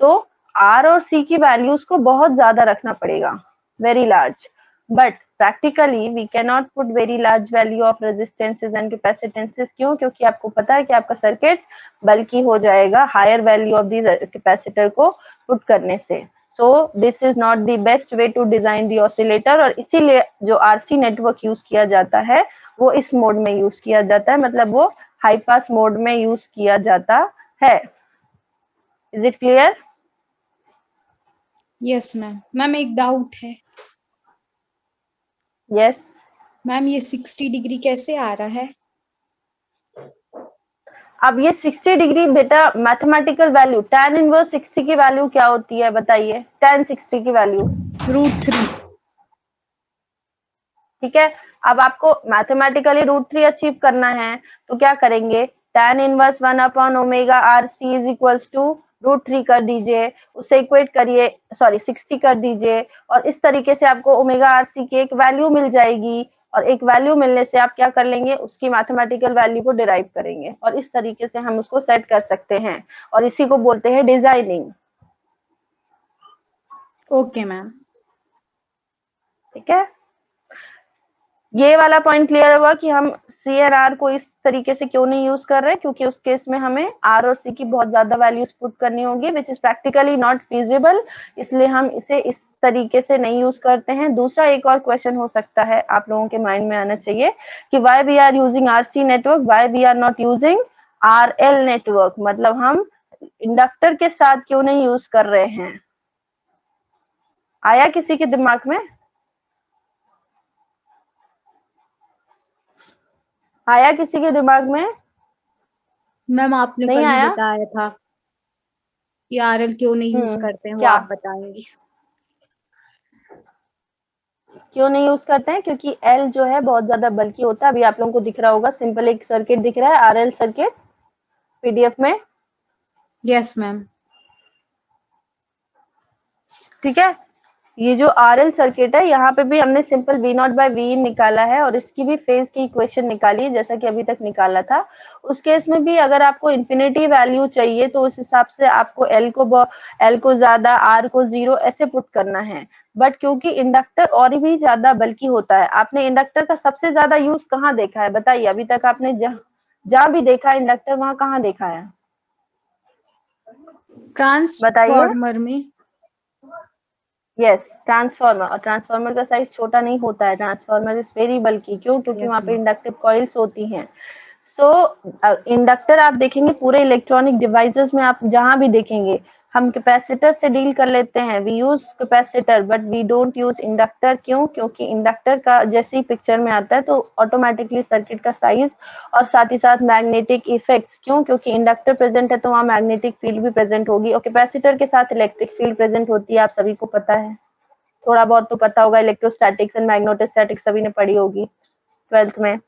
Speaker 1: तो आर और सी की वैल्यूज को बहुत ज्यादा रखना पड़ेगा, very large. But practically we can not put very large value of resistances and capacitances. क्यों? क्योंकि आपको पता है कि आपका सर्किट बल्कि हो जाएगा higher value of the capacitor को पुट करने से। So this is not the best way to design the oscillator. और इसीलिए जो आरसी नेटवर्क यूज किया जाता है वो इस मोड में यूज किया जाता है, मतलब वो हाई पास मोड में यूज किया जाता है। Is it clear?
Speaker 2: Yes ma'am. Ma'am एक डाउट है।
Speaker 1: यस
Speaker 2: मैम ये 60 डिग्री कैसे आ रहा है?
Speaker 1: अब ये 60 डिग्री बेटा मैथमेटिकल वैल्यू, tan इनवर्स 60 की वैल्यू क्या होती है बताइए, tan 60 की वैल्यू
Speaker 2: √3।
Speaker 1: ठीक है। अब आपको मैथमेटिकली √3 अचीव करना है तो क्या करेंगे, tan inverse 1 omega R C is equals to √3 कर दीजिए, उसे इक्वेट करिए, सॉरी 60 कर दीजिए। और इस तरीके से आपको ओमेगा आर सी की एक वैल्यू मिल जाएगी। और एक वैल्यू मिलने से आप क्या कर लेंगे, उसकी मैथमेटिकल वैल्यू को डिराइव करेंगे और इस तरीके से हम उसको सेट कर सकते हैं। और इसी को बोलते हैं डिजाइनिंग।
Speaker 2: Okay ma'am.
Speaker 1: ठीक है, ये वाला पॉइंट क्लियर हुआ कि हम सी एंड आर को इस तरीके से क्यों नहीं यूज कर रहे, क्योंकि उस केस में हमें आर और सी की बहुत ज्यादा वैल्यूज पुट करनी होगी which is practically not feasible, इसलिए हम इसे इस तरीके से नहीं यूज करते हैं। दूसरा एक और क्वेश्चन हो सकता है आप लोगों के माइंड में आना चाहिए कि why we are using RC network, why we are not using R L network, मतलब हम इंडक्टर के साथ क्यों नहीं यूज कर रहे हैं। आया किसी के दिमाग में? आया किसी के दिमाग में?
Speaker 2: मैम आपने
Speaker 1: नहीं
Speaker 2: कल ही
Speaker 1: आया?
Speaker 2: बताया था कि आरएल क्यों नहीं यूज करते हैं, वो
Speaker 1: क्या
Speaker 2: आप बताएंगी।
Speaker 1: क्यों नहीं यूज करते हैं? क्योंकि एल जो है बहुत ज्यादा बल्कि होता है। अभी आप लोगों को दिख रहा होगा सिंपल एक सर्किट दिख रहा है, आरएल सर्किट पीडीएफ में।
Speaker 2: Yes ma'am.
Speaker 1: ठीक है, ये जो आरएल सर्किट है यहाँ पे भी हमने simple V naught by V निकाला है और इसकी भी फेज की इक्वेशन निकाली है जैसा कि अभी तक निकाला था। उस केस में भी अगर आपको इन्फिनिटी वैल्यू चाहिए तो उस हिसाब से आपको एल को ज्यादा, आर को 0 ऐसे पुट करना है। बट क्योंकि इंडक्टर और भी ज्यादा बल्कि होता है, आपने इंडक्टर का सबसे ज्यादा यूज कहाँ देखा है बताइए, अभी तक आपने जहाँ भी देखा है इंडक्टर वहां कहाँ देखा है बताइए।
Speaker 2: ट्रांसफॉर्मर में।
Speaker 1: Yes, transformer. और ट्रांसफार्मर का साइज छोटा नहीं होता है, ट्रांसफार्मर इज वेरी बल्कि। क्यों? क्योंकि वहां पे इंडक्टिव कॉइल्स होती हैं। सो इंडक्टर आप देखेंगे पूरे इलेक्ट्रॉनिक डिवाइसेस में, आप जहां भी देखेंगे हम कैपेसिटर से डील कर लेते हैं, we use capacitor but we don't use inductor. क्यों? क्योंकि इंडक्टर का जैसे ही पिक्चर में आता है तो ऑटोमेटिकली सर्किट का साइज और साथ ही साथ मैग्नेटिक इफेक्ट्स। क्यों? क्योंकि इंडक्टर प्रेजेंट है तो वहाँ मैग्नेटिक फील्ड भी प्रेजेंट होगी और कैपेसिटर के साथ इलेक्ट्रिक फील्ड प्रेजेंट होती है, आप सभी को पता है, थोड़ा बहुत तो पता होगा, इलेक्ट्रोस्टैटिक्स एंड मैग्नेटोस्टैटिक्स सभी ने पढ़ी होगी 12th में।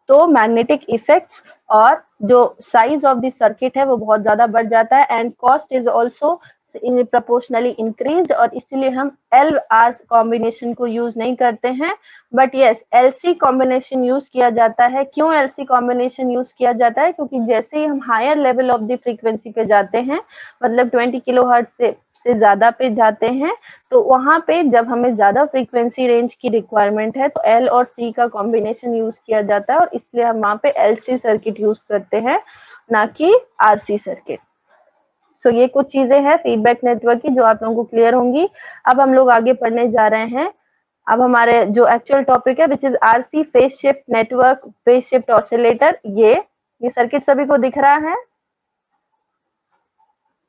Speaker 1: तो मैग्नेटिक इफेक्ट्स और जो साइज ऑफ द सर्किट है वो बहुत ज्यादा बढ़ जाता है and cost is also proportionally increase, और इसीलिए हम एल आर कॉम्बिनेशन को यूज नहीं करते हैं। But yes, LC combination use किया जाता है। क्यों एलसी कॉम्बिनेशन यूज किया जाता है? क्योंकि जैसे ही हम higher level of the frequency पे जाते हैं, मतलब 20 किलोहर्ट्ज से ज्यादा पे जाते हैं, तो वहां पे जब हमें ज्यादा फ्रीक्वेंसी रेंज की रिक्वायरमेंट है तो एल और सी का कॉम्बिनेशन यूज किया जाता है और इसलिए हम वहां पे एलसी सर्किट यूज करते हैं। ना कि आरसी सर्किट। सो ये कुछ चीजें हैं फीडबैक नेटवर्क की जो आप लोगों को क्लियर होंगी। अब हम लोग आगे पढ़ने जा रहे हैं। अब हमारे जो एक्चुअल टॉपिक है which is RC phase shift network phase shift oscillator. ये सर्किट सभी को दिख रहा है?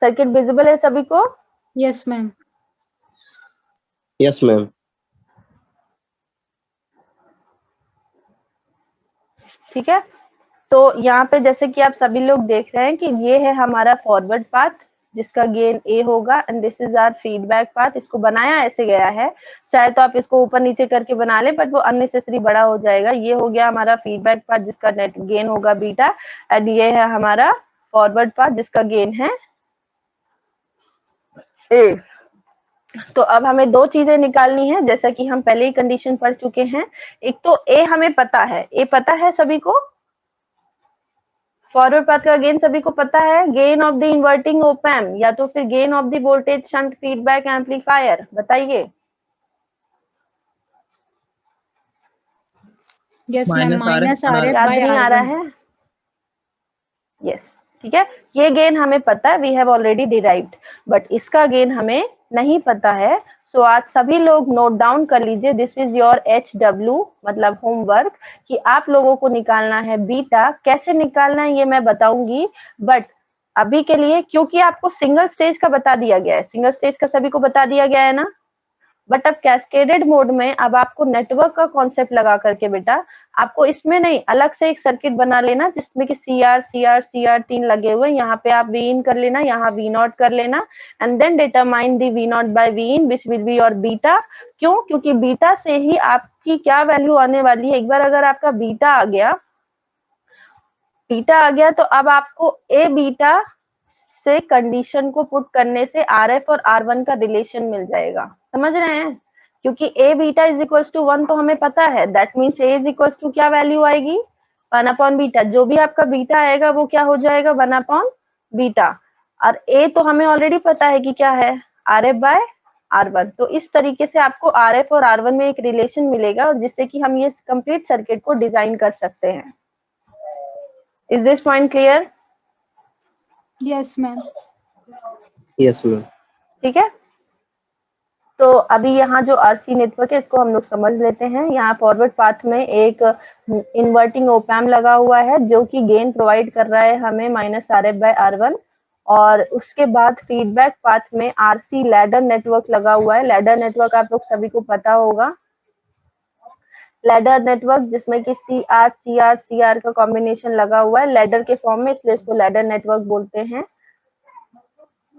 Speaker 1: सर्किट विजिबल है सभी को?
Speaker 2: Yes ma'am.
Speaker 4: Yes ma'am.
Speaker 1: ठीक है, तो यहाँ पे जैसे कि आप सभी लोग देख रहे हैं कि ये है हमारा फॉरवर्ड पाथ जिसका गेन ए होगा and this is our feedback path. इसको बनाया ऐसे गया है, चाहे तो आप इसको ऊपर नीचे करके बना ले बट वो अननेसेसरी बड़ा हो जाएगा। ये हो गया हमारा फीडबैक पाथ जिसका नेट गेन होगा बीटा एंड ये है हमारा फॉरवर्ड पाथ जिसका गेन है ए। तो अब हमें दो चीजें निकालनी है जैसा कि हम पहले ही कंडीशन पढ़ चुके हैं। एक तो ए हमें पता है, ए पता है सभी को, फॉरवर्ड पाथ का गेन सभी को पता है, gain of the inverting op amp या तो फिर gain of the voltage shunt feedback amplifier, बताइए।
Speaker 2: यस मैम, माइनस RF
Speaker 1: याद
Speaker 2: बाय
Speaker 1: नहीं आ रहा
Speaker 2: R1।
Speaker 1: है? यस, ठीक है, ये गेन हमें पता है, we have already derived, but इसका गेन हमें नहीं पता है। सो आज सभी लोग नोट डाउन कर लीजिए, दिस इज योर HW मतलब होमवर्क, कि आप लोगों को निकालना है बीटा। कैसे निकालना है ये मैं बताऊंगी, बट अभी के लिए क्योंकि आपको सिंगल स्टेज का बता दिया गया है, सिंगल स्टेज का सभी को बता दिया गया है ना, बट अब कैस्केडेड मोड में अब आपको नेटवर्क का कॉन्सेप्ट लगा करके बेटा आपको इसमें नहीं अलग से एक सर्किट बना लेना जिसमें कि CR 3 लगे हुए, यहाँ पे आप V in कर लेना, यहाँ V नॉट कर लेना and then determine the V naught by V in which will be your beta. क्यों? क्योंकि बीटा से ही आपकी क्या वैल्यू आने वाली है। एक बार अगर आपका बीटा आ गया तो अब आपको ए बीटा से कंडीशन को पुट करने से RF और R1 का रिलेशन मिल जाएगा, समझ रहे हैं? क्योंकि A beta is equal to 1 तो हमें पता है, that means A is equal to क्या वैल्यू आएगी, 1 अपॉन बीटा। जो भी आपका बीटा आएगा वो क्या हो जाएगा, 1 अपॉन बीटा। और ए तो हमें ऑलरेडी पता है कि क्या है, RF बाय R1। तो इस तरीके से आपको RF और R1 में एक रिलेशन मिलेगा और जिससे कि हम ये कंप्लीट सर्किट को डिजाइन कर सकते हैं। Is this point clear?
Speaker 2: Yes ma'am.
Speaker 4: Yes ma'am.
Speaker 1: ठीक है, तो अभी यहाँ जो आरसी नेटवर्क है इसको हम लोग समझ लेते हैं। यहाँ फॉरवर्ड पाथ में एक इन्वर्टिंग ओप एम्प लगा हुआ है जो कि गेन प्रोवाइड कर रहा है हमें -RF बाय R1, और उसके बाद फीडबैक पाथ में आरसी लैडर नेटवर्क लगा हुआ है। लैडर नेटवर्क आप लोग सभी को पता होगा, लैडर नेटवर्क जिसमें कि CR का कॉम्बिनेशन लगा हुआ है लैडर के फॉर्म में, इसलिए इसको लैडर नेटवर्क बोलते हैं।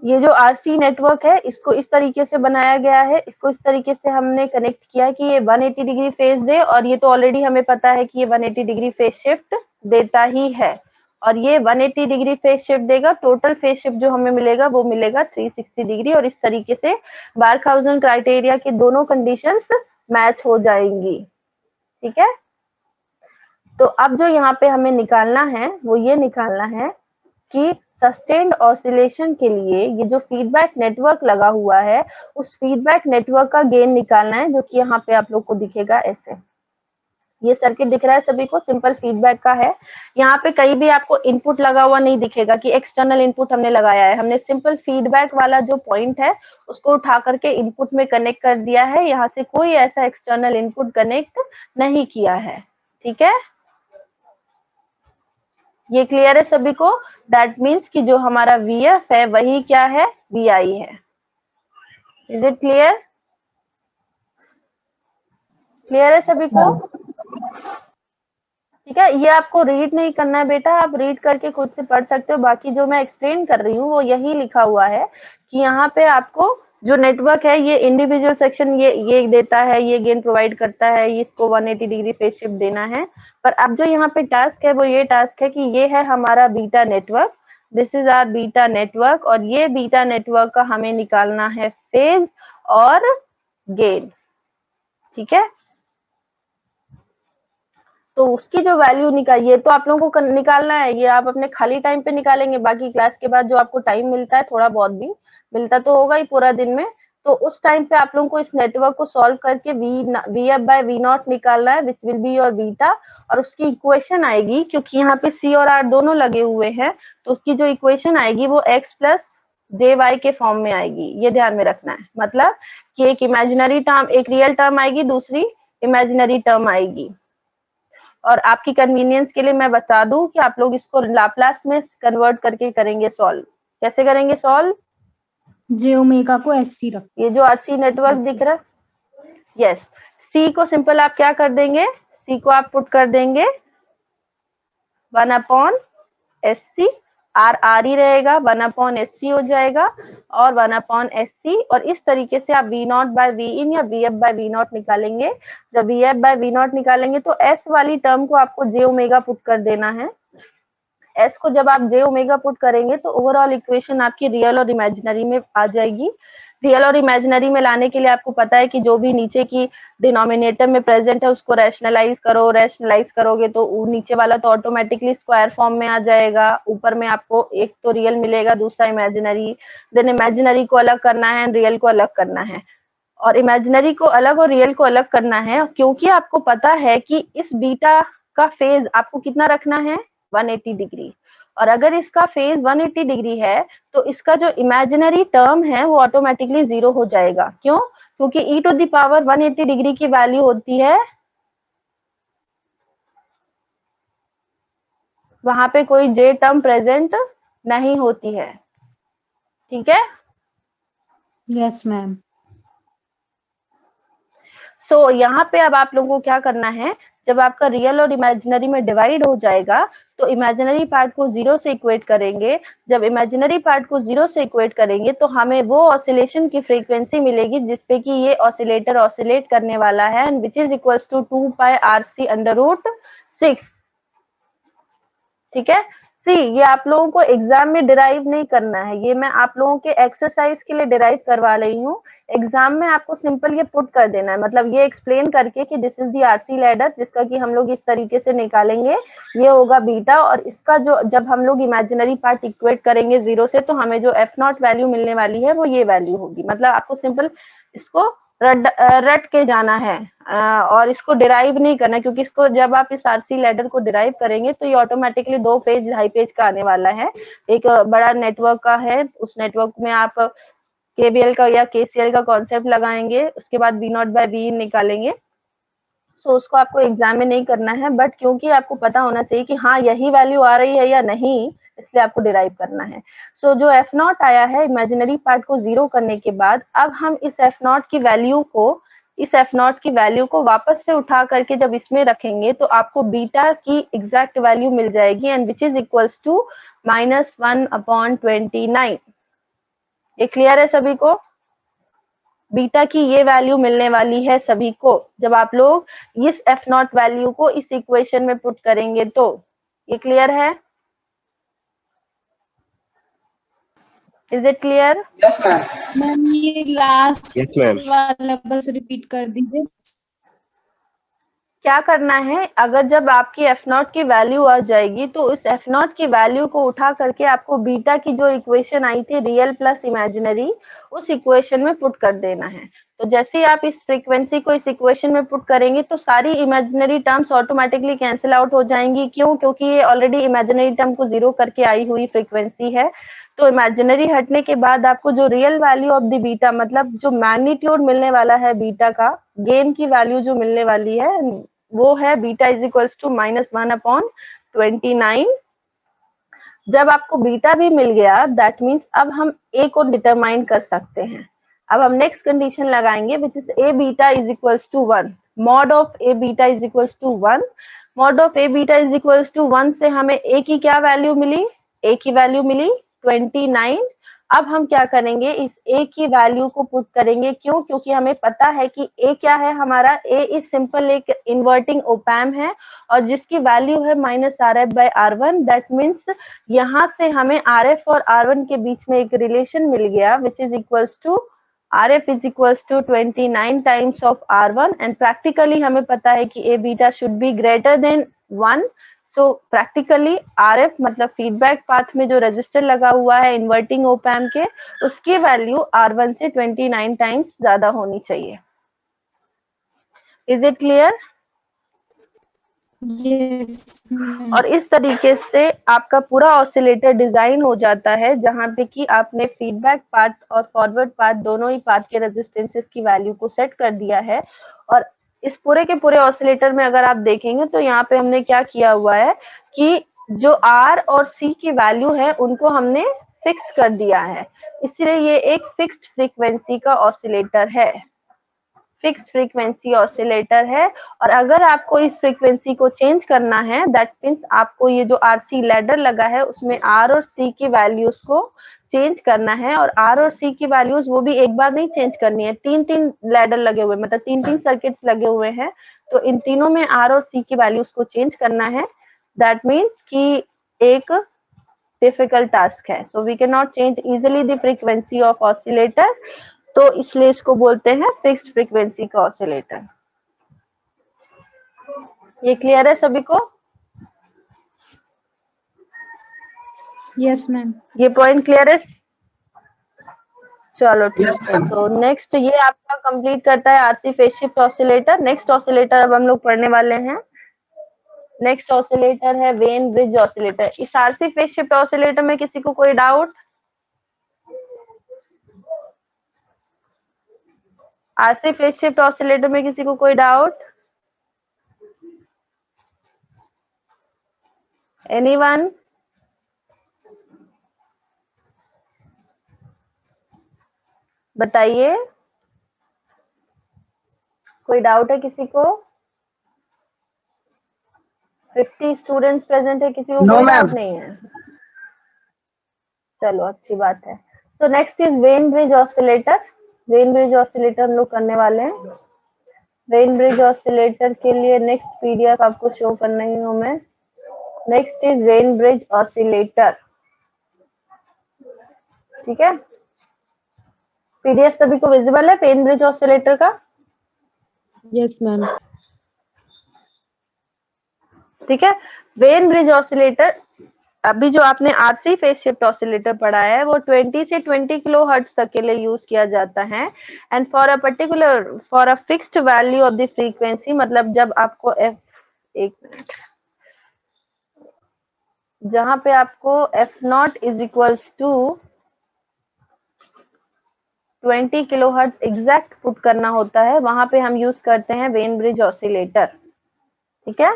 Speaker 1: ये जो आरसी नेटवर्क है इसको इस तरीके से बनाया गया है, इसको इस तरीके से हमने कनेक्ट किया है कि ये 180 डिग्री फेज दे, और ये तो ऑलरेडी हमें पता है कि ये 180 डिग्री फेज शिफ्ट देता ही है, और ये 180 डिग्री फेज शिफ्ट देगा। टोटल फेज शिफ्ट जो हमें मिलेगा वो मिलेगा 360 डिग्री, और इस तरीके से बार्कहाउज़न क्राइटेरिया के दोनों कंडीशंस मैच हो जाएंगी। ठीक है, तो अब जो यहाँ पे हमें निकालना है वो ये निकालना है कि सस्टेन्ड ऑसिलेशन के लिए ये जो फीडबैक नेटवर्क लगा हुआ है उस फीडबैक नेटवर्क का गेन निकालना है, जो कि यहाँ पे आप लोग को दिखेगा ऐसे। ये सर्किट दिख रहा है सभी को, सिंपल फीडबैक का है। यहाँ पे कहीं भी आपको इनपुट लगा हुआ नहीं दिखेगा कि एक्सटर्नल इनपुट हमने लगाया है, हमने सिंपल फीडबैक वाला जो पॉइंट है उसको उठा करके इनपुट में कनेक्ट कर दिया है। यहाँ से कोई ऐसा एक्सटर्नल इनपुट कनेक्ट नहीं किया है। ठीक है, ये क्लियर है सभी को? दैट मीन्स कि जो हमारा VF है वही क्या है, VI है। Is it clear? क्लियर है सभी को? ठीक है, ये आपको रीड नहीं करना है बेटा, आप रीड करके खुद से पढ़ सकते हो। बाकी जो मैं एक्सप्लेन कर रही हूँ वो यही लिखा हुआ है कि यहाँ पे आपको जो नेटवर्क है ये इंडिविजुअल सेक्शन ये देता है, ये गेन प्रोवाइड करता है, इसको 180 डिग्री फेज शिफ्ट देना है। पर अब जो यहाँ पे टास्क है वो ये टास्क है कि ये है हमारा beta network, this is our beta network, और ये बीटा नेटवर्क का हमें निकालना है फेज और गेन। ठीक है, तो उसकी जो वैल्यू ये तो आप लोगों को निकालना है, ये आप अपने खाली टाइम पे निकालेंगे। बाकी क्लास के बाद जो आपको टाइम मिलता है, थोड़ा बहुत भी मिलता तो होगा ही पूरा दिन में, तो उस टाइम पे आप लोगों को इस नेटवर्क को सॉल्व करके V F by V naught निकालना है, which will be your beta, और उसकी इक्वेशन आएगी, क्योंकि यहाँ पे सी और आर दोनों लगे हुए हैं, तो उसकी जो इक्वेशन आएगी वो एक्स प्लस जे वाई के फॉर्म में आएगी। ये ध्यान में रखना है, मतलब कि एक इमेजिनरी टर्म, एक रियल टर्म आएगी, दूसरी इमेजिनरी टर्म आएगी। और आपकी कन्वीनियंस के लिए मैं बता दूं कि आप लोग इसको लाप्लास में कन्वर्ट करके करेंगे सॉल्व। कैसे करेंगे सॉल्व?
Speaker 2: जे ओमेगा को एस सी रख,
Speaker 1: ये जो आरसी नेटवर्क दिख रहा है, यस, सी को सिंपल आप क्या कर देंगे, सी को आप पुट कर देंगे 1/SC, आर आर ही रहेगा, 1/SC हो जाएगा, और 1/SC, और इस तरीके से आप V नॉट बाय वी इन या VF बाय वी नॉट निकालेंगे। जब VF बाय वी नॉट निकालेंगे तो S वाली टर्म को आपको जे ओमेगा पुट कर देना है। S को जब आप जे ओमेगा पुट करेंगे तो ओवरऑल इक्वेशन आपकी रियल और इमेजिनरी में आ जाएगी। रियल और इमेजिनरी में लाने के लिए आपको पता है कि जो भी नीचे की डिनोमिनेटर में प्रेजेंट है उसको रैशनलाइज करो, रैशनलाइज करोगे तो नीचे वाला तो ऑटोमेटिकली स्क्वायर फॉर्म में आ जाएगा। ऊपर में आपको एक तो रियल मिलेगा, दूसरा इमेजिनरी, देन इमेजिनरी को अलग करना है एंड रियल को अलग करना है, और इमेजिनरी को अलग और रियल को अलग करना है, क्योंकि आपको पता है कि इस बीटा का फेज आपको कितना रखना है, 180 डिग्री, और अगर इसका फेज 180 डिग्री है तो इसका जो इमेजिनरी टर्म है वो ऑटोमेटिकली 0 हो जाएगा। क्यों? क्योंकि e to the power 180 degree की वैल्यू होती है, वहां पे कोई j टर्म प्रेजेंट नहीं होती है। ठीक है?
Speaker 2: Yes ma'am.
Speaker 1: सो यहाँ पे अब आप लोगों को क्या करना है, जब आपका रियल और इमेजिनरी में डिवाइड हो जाएगा तो इमेजिनरी पार्ट को 0 से इक्वेट करेंगे। जब इमेजिनरी पार्ट को 0 से इक्वेट करेंगे तो हमें वो ऑसिलेशन की फ्रीक्वेंसी मिलेगी जिसपे कि ये ऑसिलेटर ऑसिलेट करने वाला है, and which is equals to 2 pi RC under root 6। ठीक है? सी, ये आप लोगों को एग्जाम में डिराइव नहीं करना है, ये मैं आप लोगों के एक्सरसाइज के लिए डिराइव करवा रही हूँ। एग्जाम में आपको सिंपल ये पुट कर देना है, मतलब ये एक्सप्लेन करके कि this is the RC ladder, जिसका कि हम लोग इस तरीके से निकालेंगे, ये होगा बीटा, और इसका जो जब हम लोग इमेजिनरी पार्ट इक्वेट करेंगे 0 से तो हमें जो एफ नॉट वैल्यू मिलने वाली है वो ये वैल्यू होगी। मतलब आपको सिंपल इसको रट के जाना है, और इसको डिराइव नहीं करना, क्योंकि इसको जब आप इस आरसी लैडर को डिराइव करेंगे तो ये ऑटोमेटिकली 2 पेज 2.5 पेज का आने वाला है। एक बड़ा नेटवर्क का है, उस नेटवर्क में आप केबीएल का या केसीएल का कॉन्सेप्ट लगाएंगे, उसके बाद वी नॉट बाय वी निकालेंगे। सो उसको आपको एग्जाम में नहीं करना है, बट क्योंकि आपको पता होना चाहिए कि हाँ यही वैल्यू आ रही है या नहीं, इसलिए आपको डिराइव करना है। सो जो एफ नॉट आया है इमेजिनरी पार्ट को 0 करने के बाद, अब हम इस एफ नॉट की वैल्यू को वापस से उठा करके जब इसमें रखेंगे तो आपको बीटा की एग्जैक्ट वैल्यू मिल जाएगी, and which is equals to -1/29। ये क्लियर है सभी को? बीटा की ये वैल्यू मिलने वाली है सभी को जब आप लोग इस एफ नॉट वैल्यू को इस इक्वेशन में पुट करेंगे तो। ये क्लियर है? Is it clear?
Speaker 4: Yes, ma'am.
Speaker 2: Ma'am ये लास्ट
Speaker 4: Yes, ma'am.
Speaker 2: वाला बस रिपीट कर दीजिए।
Speaker 1: क्या करना है, अगर जब आपकी एफ नॉट की वैल्यू आ जाएगी तो इस एफ नॉट की वैल्यू को उठा करके आपको बीटा की जो इक्वेशन आई थी रियल प्लस इमेजिनरी, उस इक्वेशन में पुट कर देना है। तो जैसे ही आप इस फ्रीक्वेंसी को इस इक्वेशन में पुट करेंगे तो सारी imaginary terms automatically cancel out हो जाएंगी। क्यों? क्योंकि ये ऑलरेडी इमेजिनरी टर्म को 0 करके आई हुई फ्रीक्वेंसी है। तो इमेजिनरी हटने के बाद आपको जो real value of the beta, मतलब जो मैग्नीट्यूड मिलने वाला है बीटा का, गेन की वैल्यू जो मिलने वाली है वो है बीटा इज इक्वल्स टू -1/29। जब आपको बीटा भी मिल गया, दैट मीन्स अब हम ए को डिटरमाइन कर सकते हैं। अब हम नेक्स्ट कंडीशन लगाएंगे which is A beta is equals to 1, mod of A beta is equals to 1। Mod of A beta is equals to 1 से हमें ए की क्या वैल्यू मिली? ए की वैल्यू मिली 29। अब हम क्या करेंगे, इस ए की वैल्यू को पुट करेंगे। क्यों? क्योंकि हमें पता है कि ए क्या है हमारा, ए इज सिंपल एक इन्वर्टिंग ओपैम है और जिसकी वैल्यू है -RF/R1। दैट मीन्स यहाँ से हमें RF और R1 के बीच में एक रिलेशन मिल गया which is equals to RF is equals to 29 times of R1, and practically हमें पता है कि A beta should be greater than 1। So practically RF मतलब फीडबैक पाथ में जो रजिस्टर लगा हुआ है इन्वर्टिंग ऑप एम्प के, उसकी वैल्यू R1 से 29 टाइम्स ज्यादा होनी चाहिए। Is it clear?
Speaker 2: यस।
Speaker 1: और इस तरीके से आपका पूरा ऑसिलेटर डिजाइन हो जाता है, जहां पे कि आपने फीडबैक पाथ और फॉरवर्ड पाथ दोनों ही पाथ के रेजिस्टेंसेस की वैल्यू को सेट कर दिया है। और इस पूरे के पूरे ऑसिलेटर में अगर आप देखेंगे तो यहाँ पे हमने क्या किया हुआ है कि जो R और C की वैल्यू है उनको हमने फिक्स कर दिया है, इसलिए ये एक फिक्स्ड फ्रीक्वेंसी का ऑसिलेटर है, फिक्स्ड फ्रीक्वेंसी ऑसिलेटर है। और अगर आपको इस फ्रीक्वेंसी को चेंज करना है, दैट मीन्स आपको ये जो RC लैडर लगा है उसमें R और C की वैल्यूज को चेंज करना है। और R और C की वैल्यूज वो भी एक बार नहीं चेंज करनी है, 3-3 लैडर लगे हुए, मतलब 3-3 सर्किट्स लगे हुए हैं, तो इन तीनों में R और C की वैल्यूज को चेंज करना है। दैट मीन्स कि एक डिफिकल्ट टास्क है। So we can not change easily the frequency of oscillator, तो इसलिए इसको बोलते हैं फिक्स्ड फ्रीक्वेंसी का ऑसिलेटर। ये क्लियर है सभी को?
Speaker 2: Yes ma'am.
Speaker 1: ये पॉइंट क्लियर है? चलो ठीक है। तो नेक्स्ट ये आपका कंप्लीट करता है RC phase shift oscillator. Next oscillator अब हम लोग पढ़ने वाले हैं। नेक्स्ट ऑसिलेटर है वेन ब्रिज ऑसिलेटर। इस RC फेज शिफ्ट ऑसिलेटर में किसी को कोई doubt? RC phase shift oscillator में किसी को कोई डाउट? एनीवन? बताइए, कोई डाउट है किसी को? 50 स्टूडेंट्स प्रेजेंट है, किसी को कोई डाउट नहीं है? चलो अच्छी बात है। तो next is when bridge oscillator. When bridge oscillator हम लोग करने वाले हैं। वेन ब्रिज ऑसिलेटर के लिए नेक्स्ट पीडीएफ आपको शो कर रही हूँ मैं। Next is when bridge oscillator, ठीक है। पीडीएफ सभी को विजिबल है वेन ब्रिज ऑसिलेटर का?
Speaker 5: Yes ma'am.
Speaker 1: ठीक है। वेन ब्रिज ऑसिलेटर, अभी जो आपने RC फेज शिफ्ट ऑसिलेटर पढ़ा है वो 20 से 20 किलो हर्ट्ज तक के लिए यूज किया जाता है। And for a fixed value of the frequency, मतलब जब आपको एक मिनट, जहां पे आपको F0 is equals to 20 kilo hertz exact put करना होता है, वहां पे हम यूज करते हैं वेन ब्रिज ऑसिलेटर, ठीक है।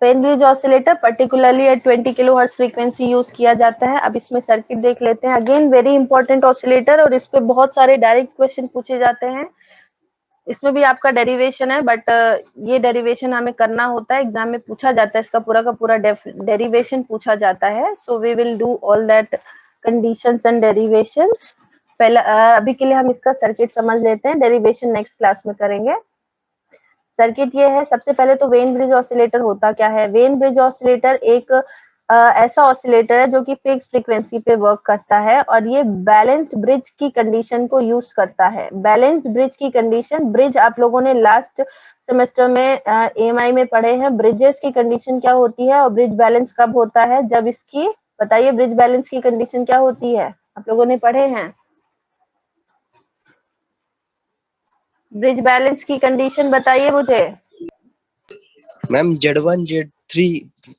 Speaker 1: Wien bridge oscillator particularly at 20 kilo hertz frequency use किया जाता है। अब इसमें सर्किट देख लेते हैं। अगेन वेरी इंपॉर्टेंट ऑसिलेटर, और इस पे बहुत सारे डायरेक्ट क्वेश्चन पूछे जाते हैं। इसमें भी आपका डेरिवेशन है, बट ये डेरिवेशन हमें करना होता है, एग्जाम में पूछा जाता है, इसका पूरा का पूरा डेरिवेशन पूछा जाता है। So we will do all that conditions and derivations. पहले अभी के लिए हम इसका सर्किट समझ लेते हैं, डेरिवेशन नेक्स्ट क्लास में करेंगे। सर्किट ये है, सबसे पहले तो वेन ब्रिज ऑसिलेटर होता क्या है। वेन ब्रिज ऑसिलेटर एक ऐसा ऑसिलेटर है जो कि फिक्स फ्रीक्वेंसी पे वर्क करता है, और ये बैलेंस्ड ब्रिज की कंडीशन को यूज करता है। बैलेंस्ड ब्रिज की कंडीशन, ब्रिज आप लोगों ने लास्ट सेमेस्टर में AMI में पढ़े हैं, ब्रिजेस की कंडीशन क्या होती है और ब्रिज बैलेंस कब होता है। जब इसकी, बताइए, ब्रिज बैलेंस की कंडीशन क्या होती है, आप लोगों ने पढ़े हैं। ब्रिज बैलेंस की कंडीशन बताइए मुझे।
Speaker 4: Ma'am Z1 Z3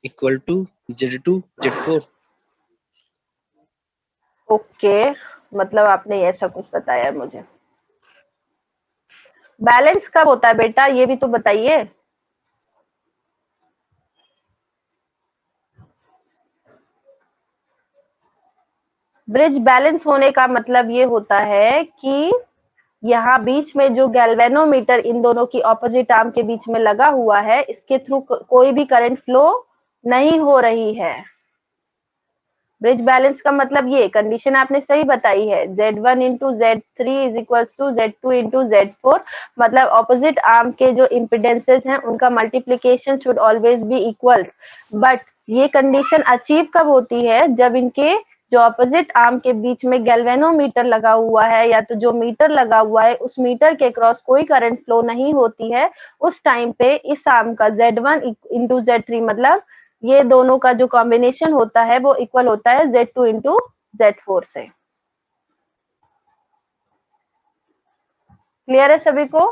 Speaker 4: equal to Z2 Z4।
Speaker 1: Okay, मतलब आपने ऐसा कुछ बताया मुझे। बैलेंस कब होता है बेटा, ये भी तो बताइए। ब्रिज बैलेंस होने का मतलब ये होता है कि यहाँ बीच में जो गैल्वेनोमीटर इन दोनों की ऑपोजिट आर्म के बीच में लगा हुआ है, इसके थ्रू कोई भी करंट फ्लो नहीं हो रही है। ब्रिज बैलेंस का मतलब ये कंडीशन आपने सही बताई है, Z1 into Z3 is equal to Z2 into Z4, मतलब ऑपोजिट आर्म के जो इम्पिडेंसेस हैं उनका multiplication should always be equal. But ये कंडीशन अचीव कब होती है, जब इनके जो अपोजिट आर्म के बीच में गैल्वेनोमीटर लगा हुआ है या तो जो मीटर लगा हुआ है उस मीटर के क्रॉस कोई करंट फ्लो नहीं होती है, उस टाइम पे इस आर्म का Z1 इंटू Z3 मतलब ये दोनों का जो कॉम्बिनेशन होता है वो इक्वल होता है Z2 इंटू Z4 से। क्लियर है सभी को?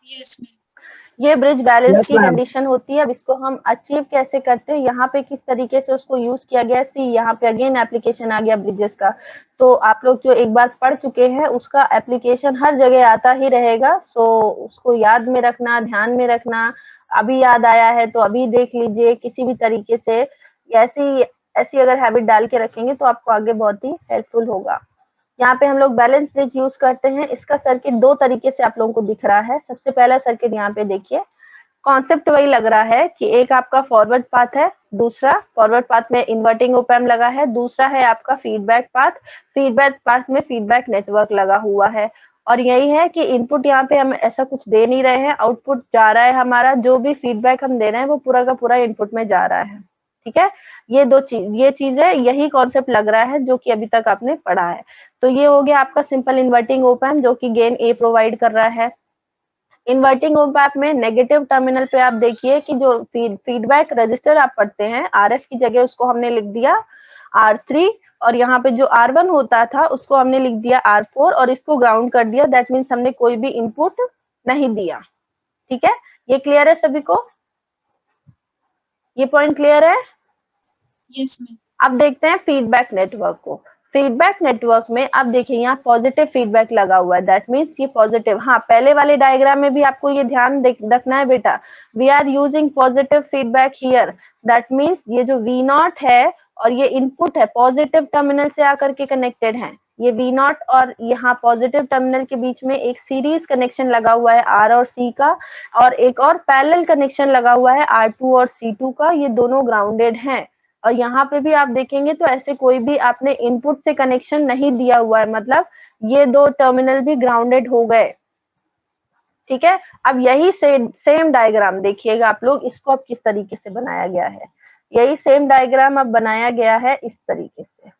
Speaker 2: Yes ma'am.
Speaker 1: ये ब्रिज बैलेंस
Speaker 4: Yes,
Speaker 1: की
Speaker 4: ma'am.
Speaker 1: कंडीशन होती है। अब इसको हम अचीव कैसे करते हैं, यहाँ पे किस तरीके से उसको यूज किया गया, सी यहाँ पे अगेन एप्लीकेशन आ गया ब्रिजेस का। तो आप लोग जो एक बार पढ़ चुके हैं उसका एप्लीकेशन हर जगह आता ही रहेगा, सो उसको याद में रखना, ध्यान में रखना। अभी याद आया है तो अभी देख लीजिए, किसी भी तरीके से ऐसी ऐसी अगर हैबिट डाल के रखेंगे तो आपको आगे बहुत ही हेल्पफुल होगा। यहाँ पे हम लोग बैलेंस ब्रिज यूज करते हैं। इसका सर्किट दो तरीके से आप लोगों को दिख रहा है। सबसे पहला सर्किट यहाँ पे देखिए, कॉन्सेप्ट वही लग रहा है कि एक आपका फॉरवर्ड पाथ है, दूसरा फॉरवर्ड पाथ में इन्वर्टिंग ओप एम्प लगा है, दूसरा है आपका फीडबैक पाथ में फीडबैक नेटवर्क लगा हुआ है। और यही है कि इनपुट यहाँ पे हम ऐसा कुछ दे नहीं रहे हैं, आउटपुट जा रहा है हमारा, जो भी फीडबैक हम दे रहे हैं वो पूरा का पूरा इनपुट में जा रहा है। ठीक है, ये चीज है, यही कॉन्सेप्ट लग रहा है जो कि अभी तक आपने पढ़ा है। तो ये हो गया आपका सिंपल इन्वर्टिंग ओप एम्प जो कि गेन ए प्रोवाइड कर रहा है। इन्वर्टिंग ओप एम्प में नेगेटिव टर्मिनल पे आप देखिए कि जो फीडबैक रजिस्टर आप पढ़ते हैं, आरएफ की जगह उसको हमने लिख दिया R3, और यहाँ पे जो R1 होता था उसको हमने लिख दिया R4 और इसको ग्राउंड कर दिया। दैट मीन्स हमने कोई भी इनपुट नहीं दिया। ठीक है, ये क्लियर है सभी को? ये पॉइंट क्लियर है?
Speaker 2: Yes ma'am.
Speaker 1: अब देखते हैं फीडबैक नेटवर्क को। फीडबैक नेटवर्क में अब देखिए यहाँ पॉजिटिव फीडबैक लगा हुआ है, दैट मीन्स ये पॉजिटिव। हाँ, पहले वाले डायग्राम में भी आपको ये ध्यान रखना है बेटा, we are using positive feedback here, that means ये जो V0 है और ये इनपुट है पॉजिटिव टर्मिनल से आकर के कनेक्टेड है। ये V0 और यहाँ पॉजिटिव टर्मिनल के बीच में एक सीरीज कनेक्शन लगा हुआ है R और C का, और एक और पैरेलल कनेक्शन लगा हुआ है R2 और C2 का, ये दोनों ग्राउंडेड हैं। और यहाँ पे भी आप देखेंगे तो ऐसे कोई भी आपने इनपुट से कनेक्शन नहीं दिया हुआ है, मतलब ये दो टर्मिनल भी ग्राउंडेड हो गए। ठीक है, अब यही सेम डायग्राम देखिएगा आप लोग, इसको अब किस तरीके से बनाया गया है। यही सेम डायग्राम अब बनाया गया है इस तरीके से,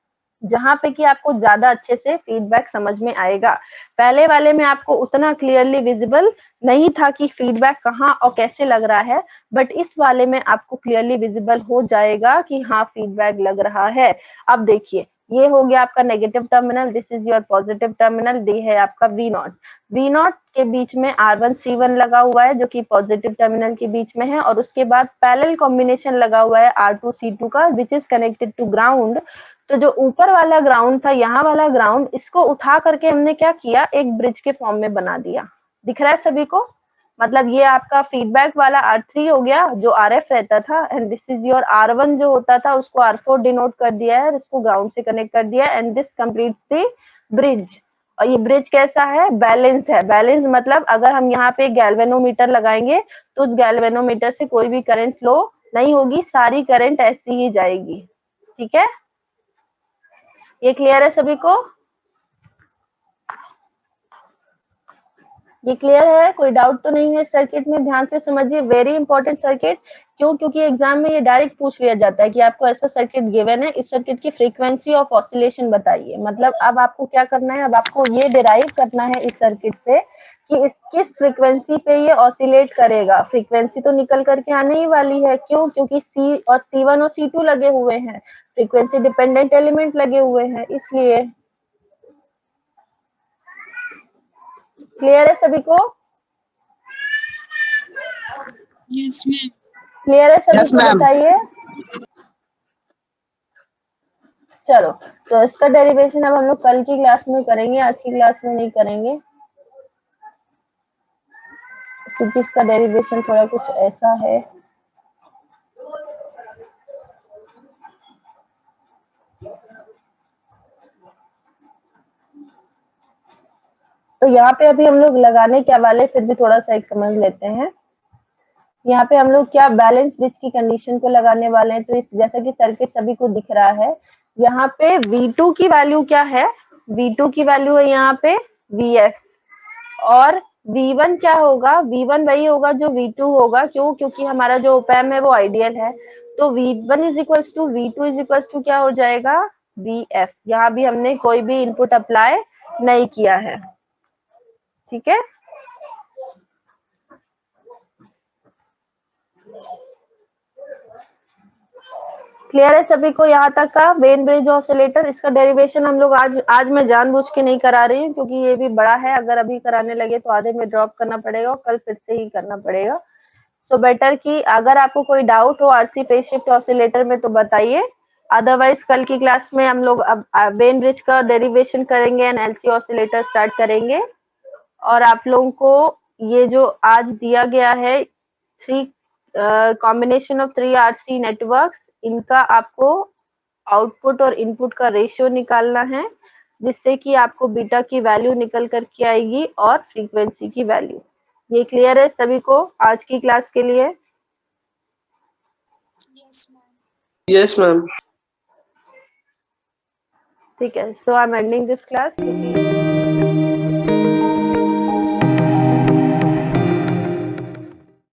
Speaker 1: जहां पे कि आपको ज्यादा अच्छे से फीडबैक समझ में आएगा। पहले वाले में आपको उतना क्लियरली विजिबल नहीं था कि फीडबैक कहाँ और कैसे लग रहा है, बट इस वाले में आपको क्लियरली विजिबल हो जाएगा कि हाँ फीडबैक लग रहा है। अब देखिए, ये हो गया आपका negative terminal, this is your positive terminal, ये है आपका V0। V0 के बीच में R1 C1 लगा हुआ है जो कि पॉजिटिव टर्मिनल के बीच में है, और उसके बाद पैरेलल कॉम्बिनेशन लगा हुआ है R2 C2 का, which is connected to ground. तो जो ऊपर वाला ग्राउंड था, यहाँ वाला ग्राउंड, इसको उठा करके हमने क्या किया, एक ब्रिज के फॉर्म में बना दिया। दिख रहा है सभी को? मतलब ये आपका फीडबैक वाला R3 हो गया जो RF रहता था, and this is your R1 जो होता था उसको R4 डिनोट कर दिया है, इसको ग्राउंड से कनेक्ट कर दिया, and this completes the bridge. और ये ब्रिज कैसा है? बैलेंस्ड है। बैलेंस मतलब अगर हम यहाँ पे गैल्वेनोमीटर लगाएंगे तो उस गैल्वेनोमीटर से कोई भी करंट फ्लो नहीं होगी, सारी करंट ऐसी ही जाएगी। ठीक है, ये क्लियर है सभी को? ये क्लियर है? कोई डाउट तो नहीं है सर्किट में? ध्यान से समझिए, वेरी इंपॉर्टेंट सर्किट। क्यों? क्योंकि एग्जाम में ये डायरेक्ट पूछ लिया जाता है कि आपको ऐसा सर्किट गिवन है, इस सर्किट की फ्रीक्वेंसी ऑफ ऑसिलेशन बताइए। मतलब अब आपको क्या करना है, अब आपको ये डिराइव करना है इस सर्किट से कि इस किस फ्रीक्वेंसी पे ये ऑसिलेट करेगा। फ्रीक्वेंसी तो निकल करके आने ही वाली है। क्यों? क्योंकि C और C1 और C2 लगे हुए हैं, फ्रीक्वेंसी डिपेंडेंट एलिमेंट लगे हुए हैं, इसलिए। क्लियर है सभी को?
Speaker 2: Yes ma'am.
Speaker 1: क्लियर है सभी
Speaker 4: Yes,
Speaker 1: को?
Speaker 4: ma'am.
Speaker 1: बताइए। चलो, तो इसका डेरिवेशन अब हम लोग कल की क्लास में करेंगे, आज की क्लास में नहीं करेंगे, क्योंकि इसका डेरिवेशन थोड़ा कुछ ऐसा है। तो यहाँ पे अभी हम लोग लगाने क्या वाले, फिर भी थोड़ा सा एक समझ लेते हैं। यहाँ पे हम लोग क्या बैलेंस ब्रिज की कंडीशन को लगाने वाले हैं। तो इस जैसा कि सर्किट सभी को दिख रहा है, यहाँ पे V2 की वैल्यू क्या है? V2 की वैल्यू है यहाँ पे Vf, और V1 क्या होगा? V1 वही होगा जो V2 होगा। क्यों? क्योंकि हमारा जो ओप एम्प है वो आइडियल है। तो V1 is equals to V2 is equals to क्या हो जाएगा? बी एफ, यहाँ भी हमने कोई भी इनपुट अप्लाई नहीं किया है। ठीक है, क्लियर है सभी को यहाँ तक का वेन ब्रिज ऑसिलेटर? इसका डेरिवेशन हम लोग आज मैं जानबूझ के नहीं करा रही हूँ, क्योंकि ये भी बड़ा है, अगर अभी कराने लगे तो आधे में ड्रॉप करना पड़ेगा और कल फिर से ही करना पड़ेगा। सो बेटर कि अगर आपको कोई डाउट हो आरसी फेज शिफ्ट ऑसिलेटर में तो बताइए, अदरवाइज कल की क्लास में हम लोग अब वेन ब्रिज का डेरिवेशन करेंगे एंड एलसी ऑसिलेटर स्टार्ट करेंगे। और आप लोगों को ये जो आज दिया गया है कॉम्बिनेशन ऑफ 3 आरसी नेटवर्क्स, इनका आपको आउटपुट और इनपुट का रेशियो निकालना है, जिससे कि आपको बीटा की वैल्यू निकल कर के आएगी और फ्रीक्वेंसी की वैल्यू। ये क्लियर है सभी को आज की क्लास के लिए?
Speaker 6: Yes, ma'am.
Speaker 1: ठीक है, so I am ending this class.